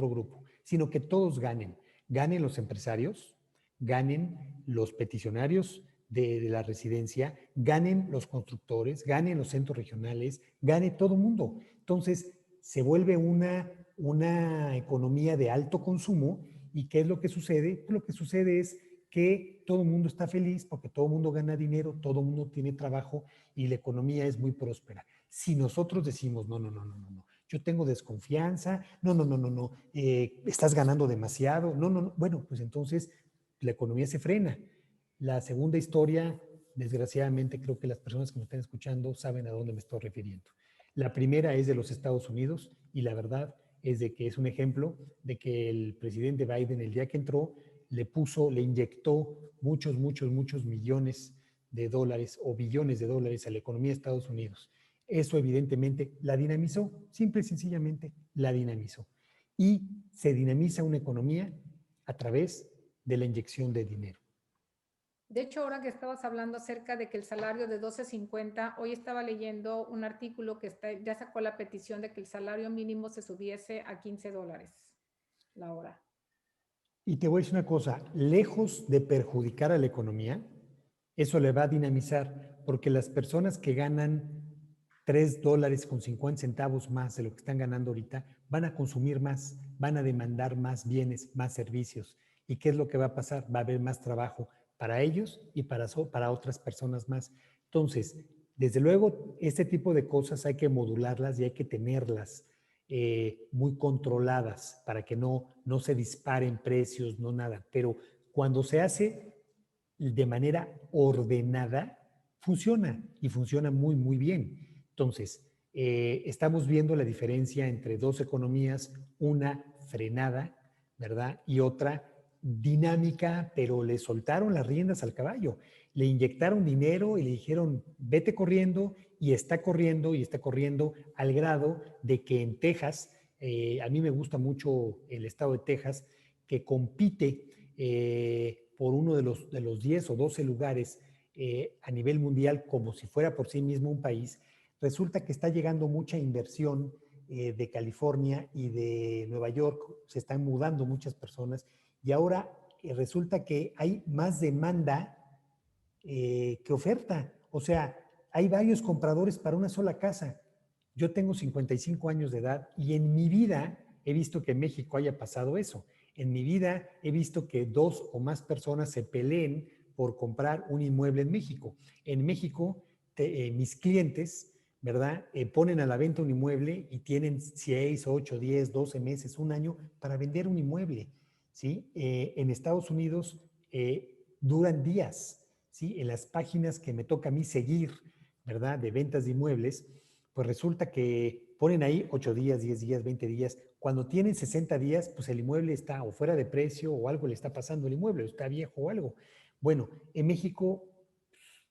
grupo, sino que todos ganen. Ganen los empresarios, ganen los peticionarios de la residencia, ganen los constructores, ganen los centros regionales, gane todo el mundo. Entonces, se vuelve una economía de alto consumo. ¿Y qué es lo que sucede? Pues lo que sucede es que todo el mundo está feliz porque todo el mundo gana dinero, todo el mundo tiene trabajo y la economía es muy próspera. Si nosotros decimos, no, yo tengo desconfianza, no, estás ganando demasiado, no, bueno, pues entonces la economía se frena. La segunda historia, desgraciadamente, creo que las personas que me están escuchando saben a dónde me estoy refiriendo. La primera es de los Estados Unidos y la verdad es de que es un ejemplo de que el presidente Biden, el día que entró, le inyectó muchos millones de dólares o billones de dólares a la economía de Estados Unidos. Eso evidentemente la dinamizó, simple y sencillamente la dinamizó. Y se dinamiza una economía a través de la inyección de dinero. De hecho, ahora que estabas hablando acerca de que el salario de $12.50, hoy estaba leyendo un artículo que ya sacó la petición de que el salario mínimo se subiese a $15 la hora. Y te voy a decir una cosa, lejos de perjudicar a la economía, eso le va a dinamizar, porque las personas que ganan $3.50 más de lo que están ganando ahorita, van a consumir más, van a demandar más bienes, más servicios. ¿Y qué es lo que va a pasar? Va a haber más trabajo para ellos y para otras personas más. Entonces, desde luego, este tipo de cosas hay que modularlas y hay que tenerlas muy controladas para que no se disparen precios, no nada. Pero cuando se hace de manera ordenada, funciona y funciona muy bien. Entonces, estamos viendo la diferencia entre dos economías, una frenada, ¿verdad? Y otra dinámica, pero le soltaron las riendas al caballo. Le inyectaron dinero y le dijeron, vete corriendo, y está corriendo al grado de que en Texas, a mí me gusta mucho el estado de Texas, que compite por uno de los 10 o 12 lugares a nivel mundial como si fuera por sí mismo un país. Resulta que está llegando mucha inversión de California y de Nueva York, se están mudando muchas personas y ahora resulta que hay más demanda que oferta. O sea, hay varios compradores para una sola casa. Yo tengo 55 años de edad y en mi vida he visto que en México haya pasado eso. En mi vida he visto que 2 o más personas se peleen por comprar un inmueble en México. En México, mis clientes, ¿verdad? Ponen a la venta un inmueble y tienen 6, 8, 10, 12 meses, un año para vender un inmueble, ¿sí? En Estados Unidos duran días, ¿sí? En las páginas que me toca a mí seguir, ¿verdad? De ventas de inmuebles, pues resulta que ponen ahí 8 días, 10 días, 20 días. Cuando tienen 60 días, pues el inmueble está o fuera de precio o algo le está pasando al inmueble, está viejo o algo. Bueno, en México,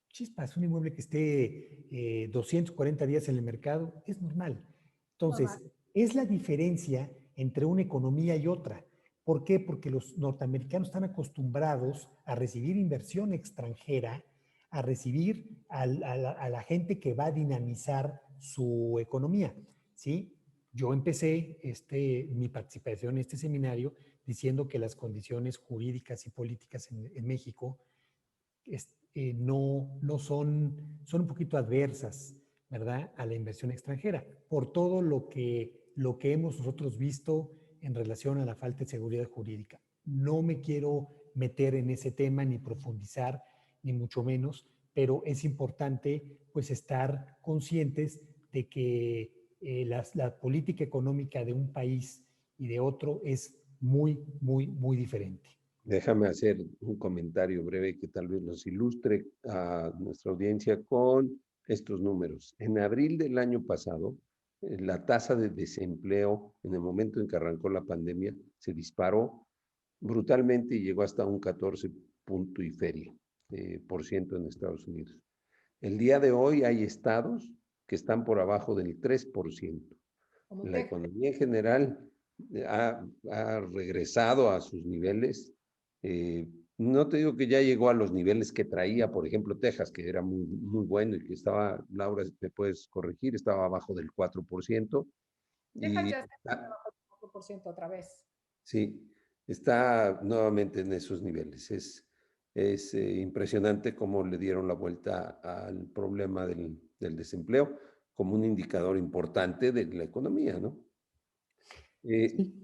chispas, un inmueble que esté 240 días en el mercado es normal. Entonces, es la diferencia entre una economía y otra, ¿Por qué? Porque los norteamericanos están acostumbrados a recibir inversión extranjera, a recibir a la gente que va a dinamizar su economía, ¿sí? Yo empecé mi participación en este seminario diciendo que las condiciones jurídicas y políticas en México no son un poquito adversas, ¿verdad?, a la inversión extranjera, por todo lo que hemos nosotros visto en relación a la falta de seguridad jurídica. No me quiero meter en ese tema ni profundizar, ni mucho menos, pero es importante pues estar conscientes de que la política económica de un país y de otro es muy, muy, muy diferente. Déjame hacer un comentario breve que tal vez nos ilustre a nuestra audiencia con estos números. En abril del año pasado, la tasa de desempleo en el momento en que arrancó la pandemia se disparó brutalmente y llegó hasta un 14 punto y feria por ciento en Estados Unidos. El día de hoy hay estados que están por abajo del 3%. La economía en general ha regresado a sus niveles. No te digo que ya llegó a los niveles que traía, por ejemplo, Texas, que era muy, muy bueno y que estaba, Laura, te puedes corregir, estaba abajo del 4%. Texas Y ya está abajo del 4% otra vez. sí, está nuevamente en esos niveles. Es impresionante cómo le dieron la vuelta al problema del desempleo como un indicador importante de la economía, ¿no? Sí.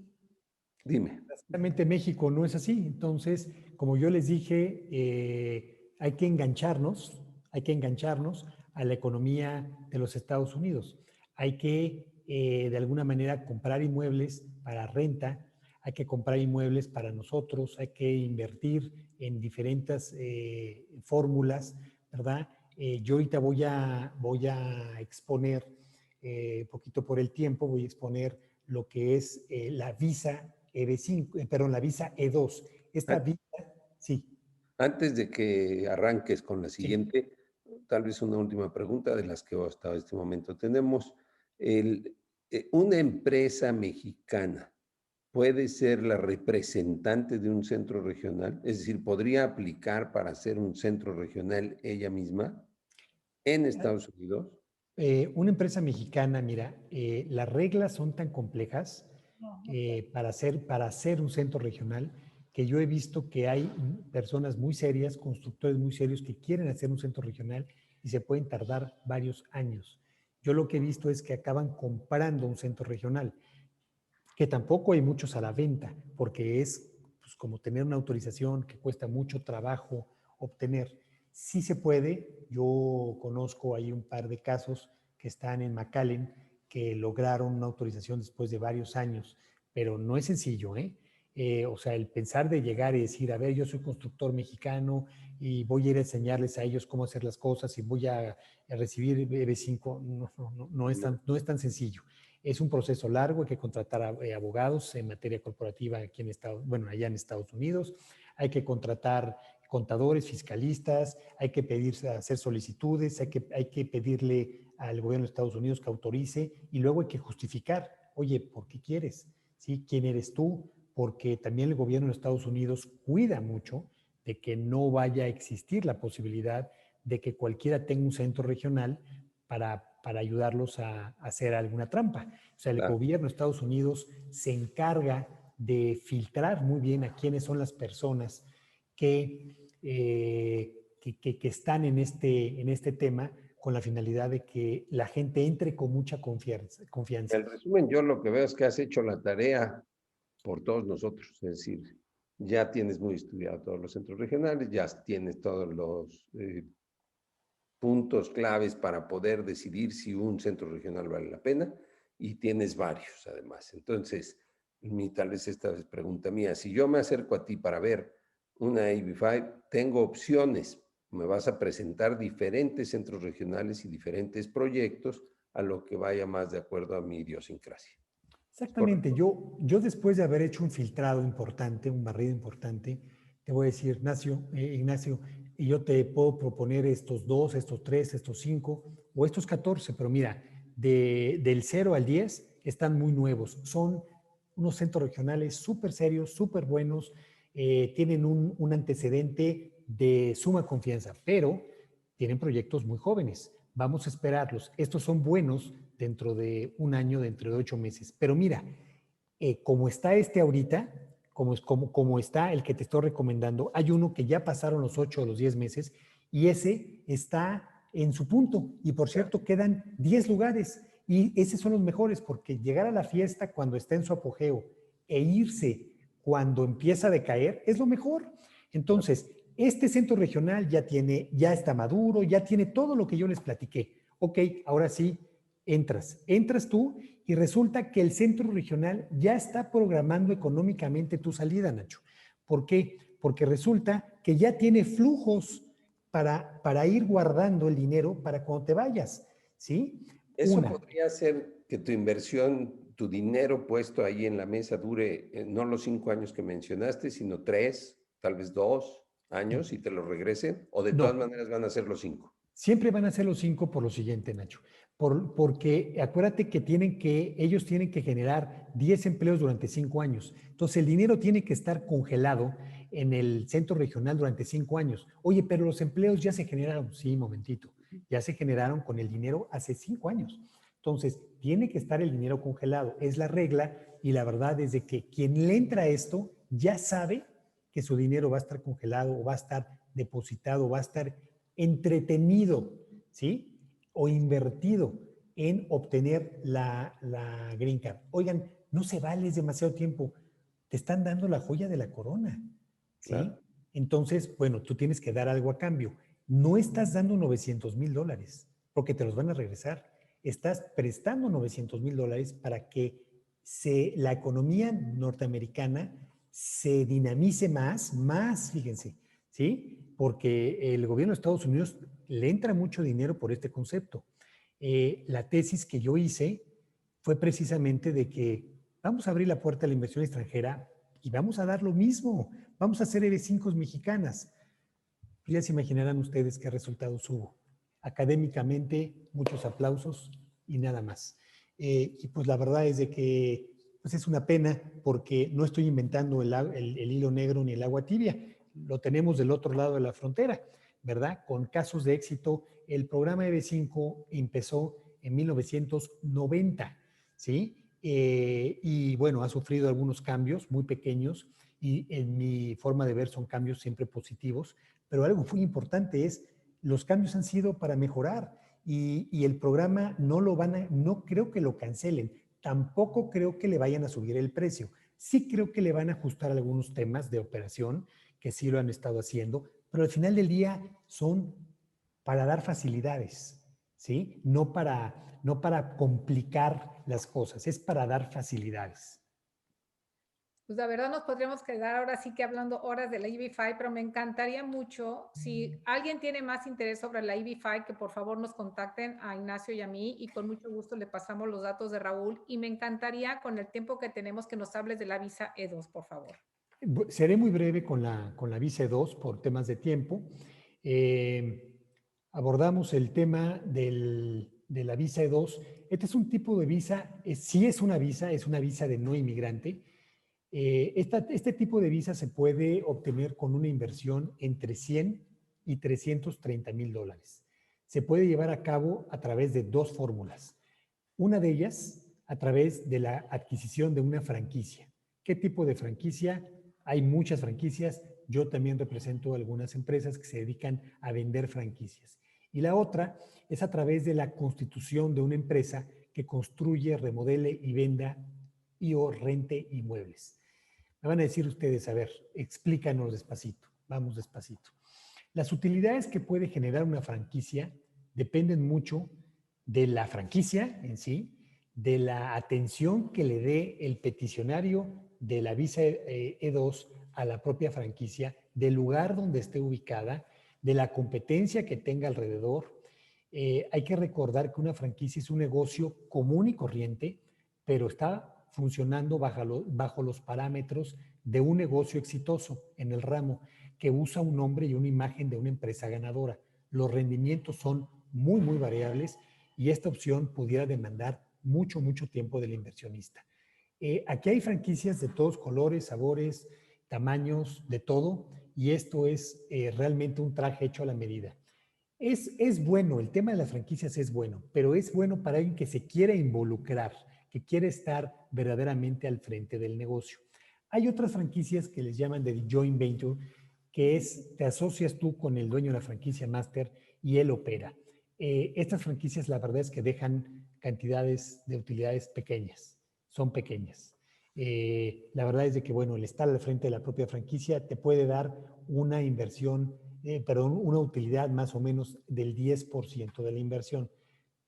Dime. Exactamente, México no es así. Entonces, como yo les dije, hay que engancharnos a la economía de los Estados Unidos. Hay que, de alguna manera, comprar inmuebles para renta, hay que comprar inmuebles para nosotros, hay que invertir en diferentes fórmulas, ¿verdad? Yo ahorita voy a exponer, poquito por el tiempo, voy a exponer lo que es la visa EB5, perdón, la visa E2. Esta visa, sí. Antes de que arranques con la Sí. siguiente, tal vez una última pregunta de las que hasta este momento tenemos. ¿Una empresa mexicana puede ser la representante de un centro regional? Es decir, ¿podría aplicar para ser un centro regional ella misma en Estados Unidos? Una empresa mexicana, mira, las reglas son tan complejas para hacer un centro regional que yo he visto que hay personas muy serias, constructores muy serios que quieren hacer un centro regional y se pueden tardar varios años. Yo lo que he visto es que acaban comprando un centro regional, que tampoco hay muchos a la venta, porque es pues, como tener una autorización que cuesta mucho trabajo obtener. Sí se puede, yo conozco ahí un par de casos que están en McAllen que lograron una autorización después de varios años, pero no es sencillo, ¿eh? O sea, el pensar de llegar y decir, a ver, yo soy constructor mexicano y voy a ir a enseñarles a ellos cómo hacer las cosas y voy a recibir EB5, no es tan sencillo. Es un proceso largo, hay que contratar a abogados en materia corporativa aquí allá en Estados Unidos, hay que contratar contadores, fiscalistas, hay que hacer solicitudes, hay que pedirle al gobierno de Estados Unidos que autorice y luego hay que justificar, oye, ¿por qué quieres? ¿Sí? ¿Quién eres tú? Porque también el gobierno de Estados Unidos cuida mucho de que no vaya a existir la posibilidad de que cualquiera tenga un centro regional para ayudarlos a hacer alguna trampa. O sea, el gobierno de Estados Unidos se encarga de filtrar muy bien a quiénes son las personas que están en este tema con la finalidad de que la gente entre con mucha confianza. En resumen, yo lo que veo es que has hecho la tarea por todos nosotros, es decir, ya tienes muy estudiado todos los centros regionales, ya tienes todos los puntos claves para poder decidir si un centro regional vale la pena y tienes varios además. Entonces, tal vez esta es pregunta mía, si yo me acerco a ti para ver una AB5, tengo opciones, me vas a presentar diferentes centros regionales y diferentes proyectos a lo que vaya más de acuerdo a mi idiosincrasia. Exactamente. Yo después de haber hecho un filtrado importante, un barrido importante, te voy a decir, Ignacio, y yo te puedo proponer estos 2, estos 3, estos 5 o estos 14, pero mira, del 0 al 10 están muy nuevos. Son unos centros regionales súper serios, súper buenos, tienen un antecedente de suma confianza, pero tienen proyectos muy jóvenes. Vamos a esperarlos. Estos son buenos dentro de un año, dentro de 8 meses. Pero mira, como está este ahorita, como está el que te estoy recomendando, hay uno que ya pasaron los 8 o los 10 meses y ese está en su punto. Y por cierto, quedan 10 lugares y esos son los mejores porque llegar a la fiesta cuando está en su apogeo e irse cuando empieza a decaer es lo mejor. Entonces, este centro regional ya está maduro, ya tiene todo lo que yo les platiqué. Ok, ahora sí, entras tú y resulta que el centro regional ya está programando económicamente tu salida, Nacho. ¿Por qué? Porque resulta que ya tiene flujos para ir guardando el dinero para cuando te vayas, ¿sí? Eso podría hacer que tu inversión, tu dinero puesto ahí en la mesa dure no los 5 años que mencionaste, sino 3, tal vez 2 años y te lo regresen, o de todas maneras van a ser los 5. Siempre van a ser los 5 por lo siguiente, Nacho. Porque acuérdate que ellos tienen que generar 10 empleos durante 5 años. Entonces el dinero tiene que estar congelado en el centro regional durante 5 años. Oye, pero los empleos ya se generaron. Sí, momentito. Ya se generaron con el dinero hace 5 años. Entonces, tiene que estar el dinero congelado. Es la regla y la verdad es de que quien le entra a esto ya sabe que su dinero va a estar congelado o va a estar depositado, va a estar entretenido, ¿sí? O invertido en obtener la Green Card. Oigan, no se vale, es demasiado tiempo. Te están dando la joya de la corona, ¿sí? Claro. Entonces, bueno, tú tienes que dar algo a cambio. No estás dando $900,000 porque te los van a regresar. Estás prestando $900,000 para que la economía norteamericana se dinamice más, fíjense, ¿sí? Porque el gobierno de Estados Unidos le entra mucho dinero por este concepto. La tesis que yo hice fue precisamente de que vamos a abrir la puerta a la inversión extranjera y vamos a dar lo mismo. Vamos a hacer EB5 mexicanas. Ya se imaginarán ustedes qué resultados hubo. Académicamente, muchos aplausos y nada más. Y pues la verdad es de que pues es una pena porque no estoy inventando el hilo negro ni el agua tibia. Lo tenemos del otro lado de la frontera, ¿verdad? Con casos de éxito. El programa EB5 empezó en 1990, ¿sí? Y bueno, ha sufrido algunos cambios muy pequeños y en mi forma de ver son cambios siempre positivos, pero algo muy importante es los cambios han sido para mejorar y el programa no creo que lo cancelen, tampoco creo que le vayan a subir el precio. Sí creo que le van a ajustar algunos temas de operación, que sí lo han estado haciendo, pero al final del día son para dar facilidades, ¿sí? No para complicar las cosas, es para dar facilidades. Pues la verdad nos podríamos quedar ahora sí que hablando horas de la EB5, pero me encantaría mucho, si alguien tiene más interés sobre la EB5, que por favor nos contacten a Ignacio y a mí y con mucho gusto le pasamos los datos de Raúl y me encantaría con el tiempo que tenemos que nos hables de la visa E2, por favor. Seré muy breve con la visa E2 por temas de tiempo. Abordamos el tema de la visa E2. Este es un tipo de visa, sí es una visa de no inmigrante. Este tipo de visa se puede obtener con una inversión entre 100 y $330,000. Se puede llevar a cabo a través de 2 fórmulas. Una de ellas, a través de la adquisición de una franquicia. ¿Qué tipo de franquicia? Hay muchas franquicias. Yo también represento algunas empresas que se dedican a vender franquicias. Y la otra es a través de la constitución de una empresa que construye, remodele y venda o rente inmuebles. Me van a decir ustedes, a ver, explícanos despacito, vamos despacito. Las utilidades que puede generar una franquicia dependen mucho de la franquicia en sí, de la atención que le dé el peticionario de la visa E2 a la propia franquicia, del lugar donde esté ubicada, de la competencia que tenga alrededor. Hay que recordar que una franquicia es un negocio común y corriente, pero está funcionando bajo los parámetros de un negocio exitoso en el ramo que usa un nombre y una imagen de una empresa ganadora. Los rendimientos son muy variables y esta opción pudiera demandar mucho tiempo del inversionista. Aquí hay franquicias de todos colores, sabores, tamaños, de todo, y esto es realmente un traje hecho a la medida. Es bueno, el tema de las franquicias es bueno, pero es bueno para alguien que se quiera involucrar, que quiere estar verdaderamente al frente del negocio. Hay otras franquicias que les llaman de joint venture, que es, te asocias tú con el dueño de la franquicia máster y él opera. Estas franquicias, la verdad es que dejan cantidades de utilidades pequeñas, son pequeñas. La verdad es de que, bueno, el estar al frente de la propia franquicia te puede dar una inversión, perdón, una utilidad más o menos del 10% de la inversión.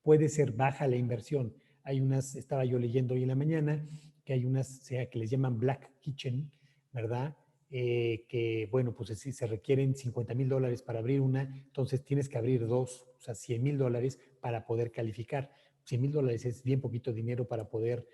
Puede ser baja la inversión. Hay unas, estaba yo leyendo hoy en la mañana, que hay unas, sea, que les llaman Black Kitchen, ¿verdad? Que, bueno, pues si se requieren $50,000 para abrir una, entonces tienes que abrir dos, o sea, $100,000 para poder calificar. $100,000 es bien poquito dinero para poder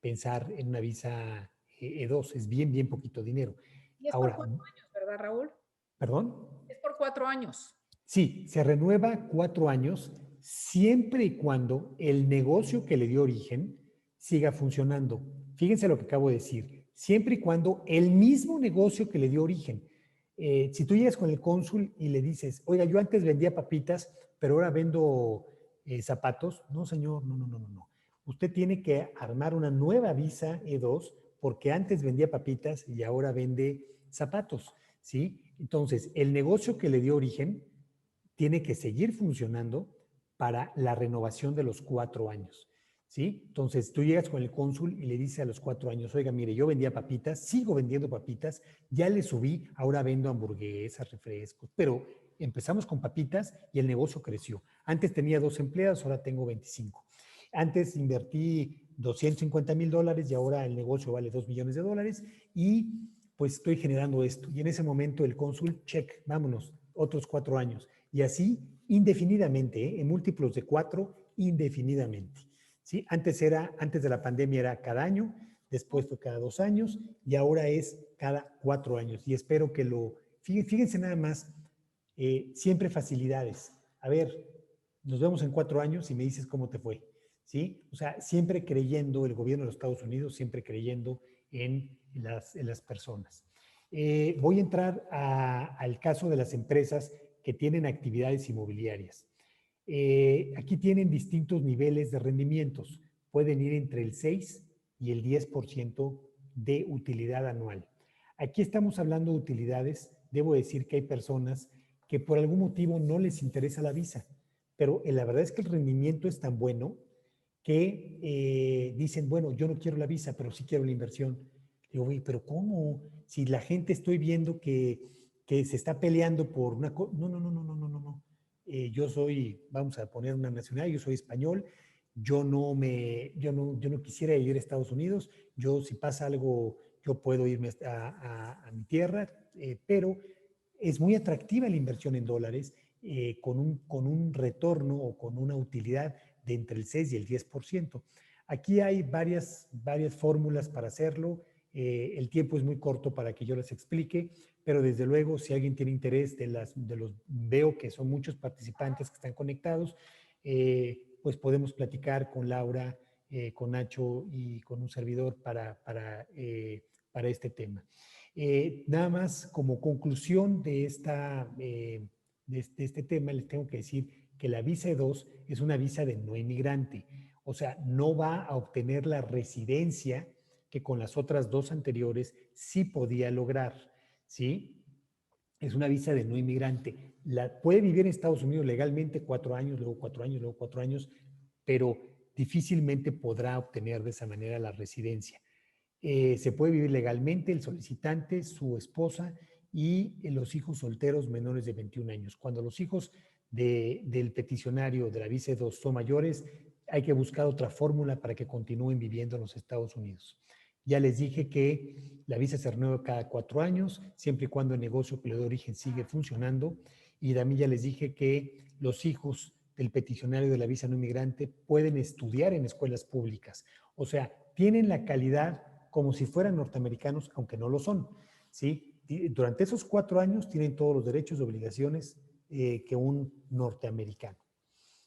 pensar en una visa E2, es bien, bien poquito dinero. Y es por Ahora, 4 años, ¿verdad, Raúl? ¿perdón? Es por 4 años. Sí, se renueva 4 años siempre y cuando el negocio que le dio origen siga funcionando. Fíjense lo que acabo de decir. Siempre y cuando el mismo negocio que le dio origen. Si tú llegas con el cónsul y le dices, oiga, yo antes vendía papitas, pero ahora vendo zapatos. No, señor, no, no, no, no, no. Usted tiene que armar una nueva visa E2 porque antes vendía papitas y ahora vende zapatos, ¿sí? Entonces, el negocio que le dio origen tiene que seguir funcionando para la renovación de los 4 años. ¿Sí? Entonces tú llegas con el cónsul y le dices a los 4 años, oiga, mire, yo vendía papitas, sigo vendiendo papitas, ya le subí, ahora vendo hamburguesas, refrescos, pero empezamos con papitas y el negocio creció. Antes tenía 2 empleados, ahora tengo 25. Antes invertí $250,000 y ahora el negocio vale $2 millones y pues estoy generando esto. Y en ese momento el cónsul, check, vámonos, otros 4 años. Y así indefinidamente, en múltiplos de 4, indefinidamente. ¿Sí? Antes de la pandemia era cada año, después fue cada 2 años y ahora es cada 4 años. Y espero que fíjense nada más, siempre facilidades. A ver, nos vemos en 4 años y me dices cómo te fue. ¿Sí? O sea, siempre creyendo, el gobierno de los Estados Unidos, siempre creyendo en las personas. Voy a entrar al caso de las empresas que tienen actividades inmobiliarias. Aquí tienen distintos niveles de rendimientos. Pueden ir entre el 6 y el 10% de utilidad anual. Aquí estamos hablando de utilidades. Debo decir que hay personas que por algún motivo no les interesa la visa, pero la verdad es que el rendimiento es tan bueno que dicen, bueno, yo no quiero la visa, pero sí quiero la inversión. Digo, pero ¿cómo? Si la gente estoy viendo que se está peleando por una cosa. No, no, no, no, no, no, no, no. Yo soy, vamos a poner una nacional, yo soy español, yo no quisiera ir a Estados Unidos, yo si pasa algo, yo puedo irme a mi tierra, pero es muy atractiva la inversión en dólares con un retorno o con una utilidad de entre el 6 y el 10%. Aquí hay varias fórmulas para hacerlo. El tiempo es muy corto para que yo les explique, pero desde luego si alguien tiene interés veo que son muchos participantes que están conectados, pues podemos platicar con Laura, con Nacho y con un servidor para este tema. Nada más como conclusión de este tema, les tengo que decir que la visa E2 es una visa de no inmigrante, o sea, no va a obtener la residencia que con las otras dos anteriores sí podía lograr, ¿sí? Es una visa de no inmigrante. Puede vivir en Estados Unidos legalmente 4 años, luego 4 años, luego 4 años, pero difícilmente podrá obtener de esa manera la residencia. Se puede vivir legalmente el solicitante, su esposa y los hijos solteros menores de 21 años. Cuando los hijos del peticionario de la visa 2 son mayores, hay que buscar otra fórmula para que continúen viviendo en los Estados Unidos. Ya les dije que la visa se renueva cada 4 años, siempre y cuando el negocio que le da origen sigue funcionando. Y también ya les dije que los hijos del peticionario de la visa no inmigrante pueden estudiar en escuelas públicas. O sea, tienen la calidad como si fueran norteamericanos, aunque no lo son, ¿sí? Durante esos 4 años tienen todos los derechos y obligaciones que un norteamericano.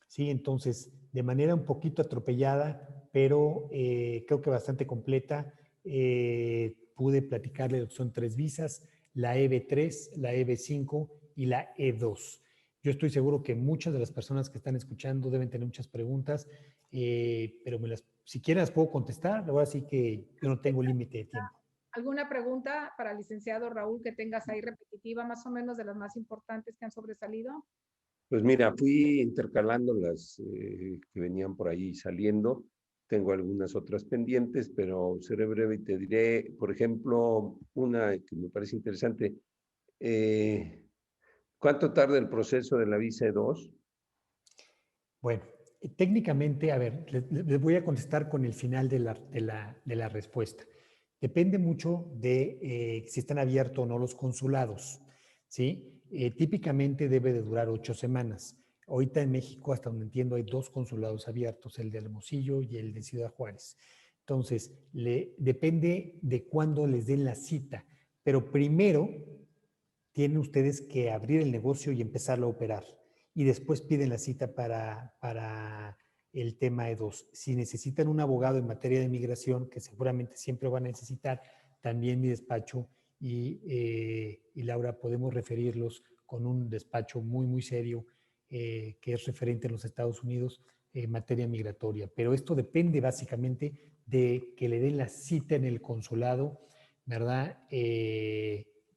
¿sí? Entonces, de manera un poquito atropellada, pero creo que bastante completa, pude platicarle lo que son 3 visas, la EB3, la EB5 y la E2. Yo estoy seguro que muchas de las personas que están escuchando deben tener muchas preguntas, pero si quieren las puedo contestar. La verdad sí que yo no tengo límite de tiempo. ¿Alguna pregunta para el licenciado Raúl que tengas ahí repetitiva, más o menos de las más importantes que han sobresalido? Pues mira, fui intercalando las que venían por ahí saliendo. Tengo algunas otras pendientes, pero seré breve y te diré, por ejemplo, una que me parece interesante. ¿Cuánto tarda el proceso de la visa E2? Bueno, técnicamente, a ver, les voy a contestar con el final de la respuesta. Depende mucho de si están abiertos o no los consulados, ¿sí? Típicamente debe de durar 8 semanas. Ahorita en México, hasta donde entiendo, hay 2 consulados abiertos, el de Hermosillo y el de Ciudad Juárez. Entonces, depende de cuándo les den la cita, pero primero tienen ustedes que abrir el negocio y empezarlo a operar. Y después piden la cita para el tema E2. Si necesitan un abogado en materia de migración, que seguramente siempre van a necesitar, también mi despacho y Laura podemos referirlos con un despacho muy, muy serio que es referente en los Estados Unidos en materia migratoria. Pero esto depende básicamente de que le den la cita en el consulado, ¿verdad?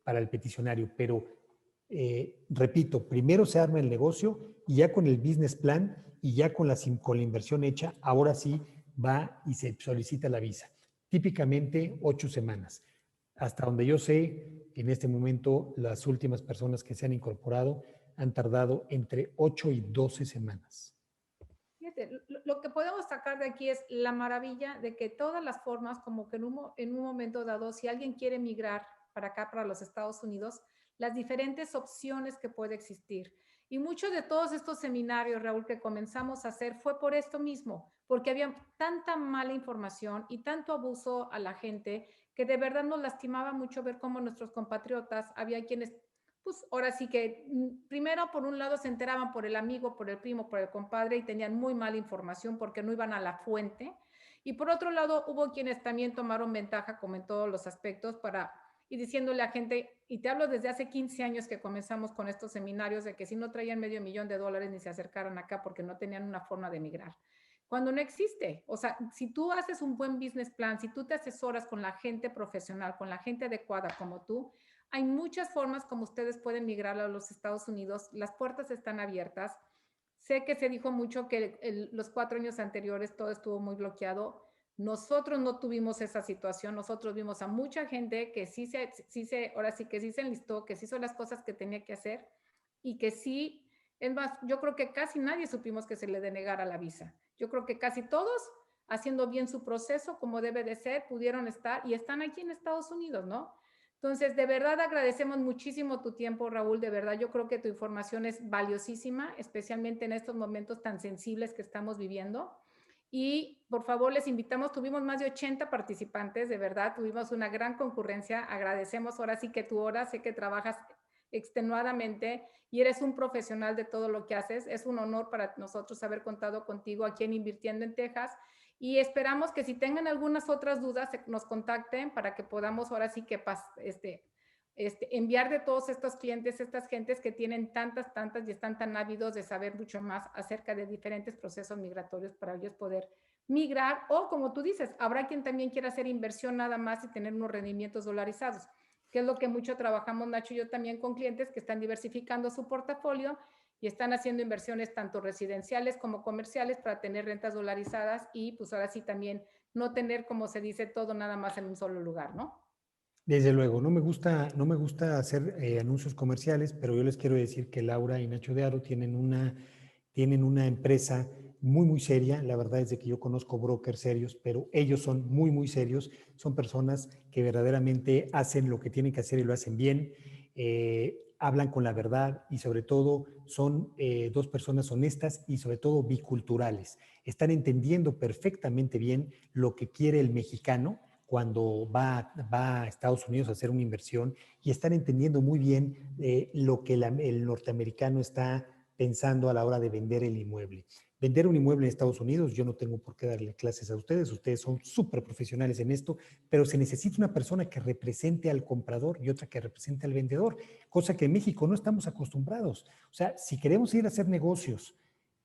Para el peticionario, pero repito, primero se arma el negocio y ya con el business plan y ya con la inversión hecha, ahora sí va y se solicita la visa. Típicamente 8 semanas. Hasta donde yo sé, en este momento las últimas personas que se han incorporado han tardado entre 8 y 12 semanas. Fíjate, lo que podemos sacar de aquí es la maravilla de que todas las formas, como que en un momento dado, si alguien quiere migrar para acá, para los Estados Unidos, las diferentes opciones que puede existir. Y muchos de todos estos seminarios, Raúl, que comenzamos a hacer fue por esto mismo, porque había tanta mala información y tanto abuso a la gente que de verdad nos lastimaba mucho ver cómo nuestros compatriotas, había quienes pues ahora sí que primero por un lado se enteraban por el amigo, por el primo, por el compadre y tenían muy mala información porque no iban a la fuente. Y por otro lado hubo quienes también tomaron ventaja, como en todos los aspectos, para y diciéndole a gente, y te hablo desde hace 15 años que comenzamos con estos seminarios, de que si no traían $500,000 ni se acercaran acá porque no tenían una forma de emigrar. Cuando no existe, o sea, si tú haces un buen business plan, si tú te asesoras con la gente profesional, con la gente adecuada como tú, hay muchas formas como ustedes pueden migrar a los Estados Unidos. Las puertas están abiertas. Sé que se dijo mucho que los 4 años anteriores todo estuvo muy bloqueado. Nosotros no tuvimos esa situación. Nosotros vimos a mucha gente que ahora sí que sí se enlistó, que sí hizo las cosas que tenía que hacer y que sí, es más, yo creo que casi nadie supimos que se le denegara la visa. Yo creo que casi todos, haciendo bien su proceso como debe de ser, pudieron estar y están aquí en Estados Unidos, ¿no? Entonces, de verdad agradecemos muchísimo tu tiempo, Raúl. De verdad, yo creo que tu información es valiosísima, especialmente en estos momentos tan sensibles que estamos viviendo. Y por favor, les invitamos, tuvimos más de 80 participantes, de verdad, tuvimos una gran concurrencia. Agradecemos ahora sí que tu hora, sé que trabajas extenuadamente y eres un profesional de todo lo que haces. Es un honor para nosotros haber contado contigo aquí en Invirtiendo en Texas. Y esperamos que si tengan algunas otras dudas, nos contacten para que podamos ahora sí que enviar de todos estos clientes, estas gentes que tienen tantas y están tan ávidos de saber mucho más acerca de diferentes procesos migratorios para ellos poder migrar o como tú dices, habrá quien también quiera hacer inversión nada más y tener unos rendimientos dolarizados, que es lo que mucho trabajamos Nacho y yo también con clientes que están diversificando su portafolio y están haciendo inversiones tanto residenciales como comerciales para tener rentas dolarizadas y pues ahora sí también no tener, como se dice, todo nada más en un solo lugar, ¿no? Desde luego, no me gusta hacer anuncios comerciales, pero yo les quiero decir que Laura y Nacho de Aro tienen una empresa muy, muy seria. La verdad es de que yo conozco brokers serios, pero ellos son muy, muy serios. Son personas que verdaderamente hacen lo que tienen que hacer y lo hacen bien. Hablan con la verdad y sobre todo son 2 personas honestas y sobre todo biculturales. Están entendiendo perfectamente bien lo que quiere el mexicano cuando va a Estados Unidos a hacer una inversión y están entendiendo muy bien lo que el norteamericano está pensando a la hora de vender el inmueble. Vender un inmueble en Estados Unidos, yo no tengo por qué darle clases a ustedes son súper profesionales en esto, pero se necesita una persona que represente al comprador y otra que represente al vendedor, cosa que en México no estamos acostumbrados. O sea, si queremos ir a hacer negocios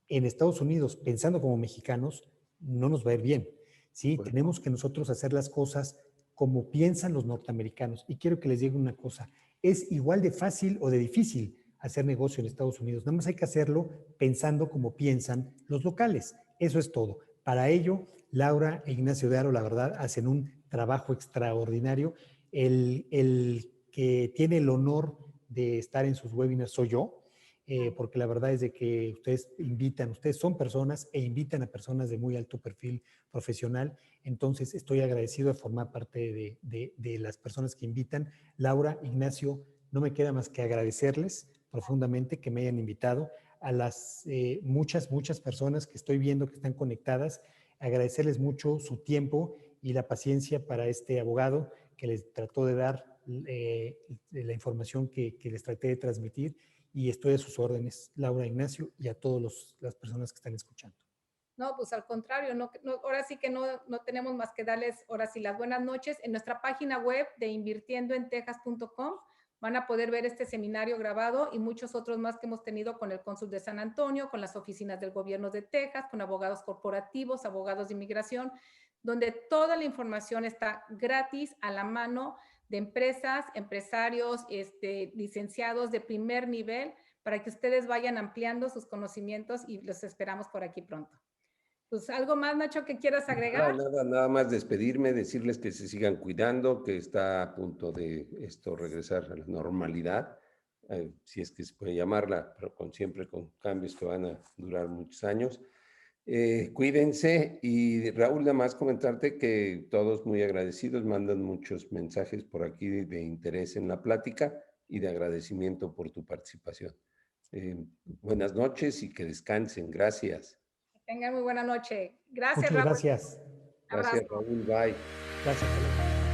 en Estados Unidos pensando como mexicanos, no nos va a ir bien. ¿Sí? Bueno. Tenemos que nosotros hacer las cosas como piensan los norteamericanos. Y quiero que les diga una cosa, es igual de fácil o de difícil hacer negocio en Estados Unidos. Nada más hay que hacerlo pensando como piensan los locales. Eso es todo. Para ello, Laura e Ignacio de Haro, la verdad, hacen un trabajo extraordinario. El que tiene el honor de estar en sus webinars soy yo, porque la verdad es de que ustedes son personas e invitan a personas de muy alto perfil profesional. Entonces, estoy agradecido de formar parte de las personas que invitan. Laura, Ignacio, no me queda más que agradecerles profundamente que me hayan invitado, a las muchas personas que estoy viendo que están conectadas, agradecerles mucho su tiempo y la paciencia para este abogado que les trató de dar la información que les traté de transmitir, y estoy a sus órdenes, Laura, Ignacio, y a todas las personas que están escuchando. No, pues al contrario, ahora sí que no tenemos más que darles ahora sí las buenas noches. En nuestra página web de invirtiendoentejas.com van a poder ver este seminario grabado y muchos otros más que hemos tenido con el cónsul de San Antonio, con las oficinas del gobierno de Texas, con abogados corporativos, abogados de inmigración, donde toda la información está gratis a la mano de empresas, empresarios, licenciados de primer nivel, para que ustedes vayan ampliando sus conocimientos y los esperamos por aquí pronto. Pues algo más, Nacho, que quieras agregar. Nada más despedirme, decirles que se sigan cuidando, que está a punto de esto regresar a la normalidad, si es que se puede llamarla, pero siempre con cambios que van a durar muchos años. Cuídense, y Raúl, nada más comentarte que todos muy agradecidos, mandan muchos mensajes por aquí de interés en la plática y de agradecimiento por tu participación. Buenas noches y que descansen. Gracias. Tengan muy buena noche. Gracias, Muchas Raúl. gracias. Gracias, Raúl. Bye. Gracias.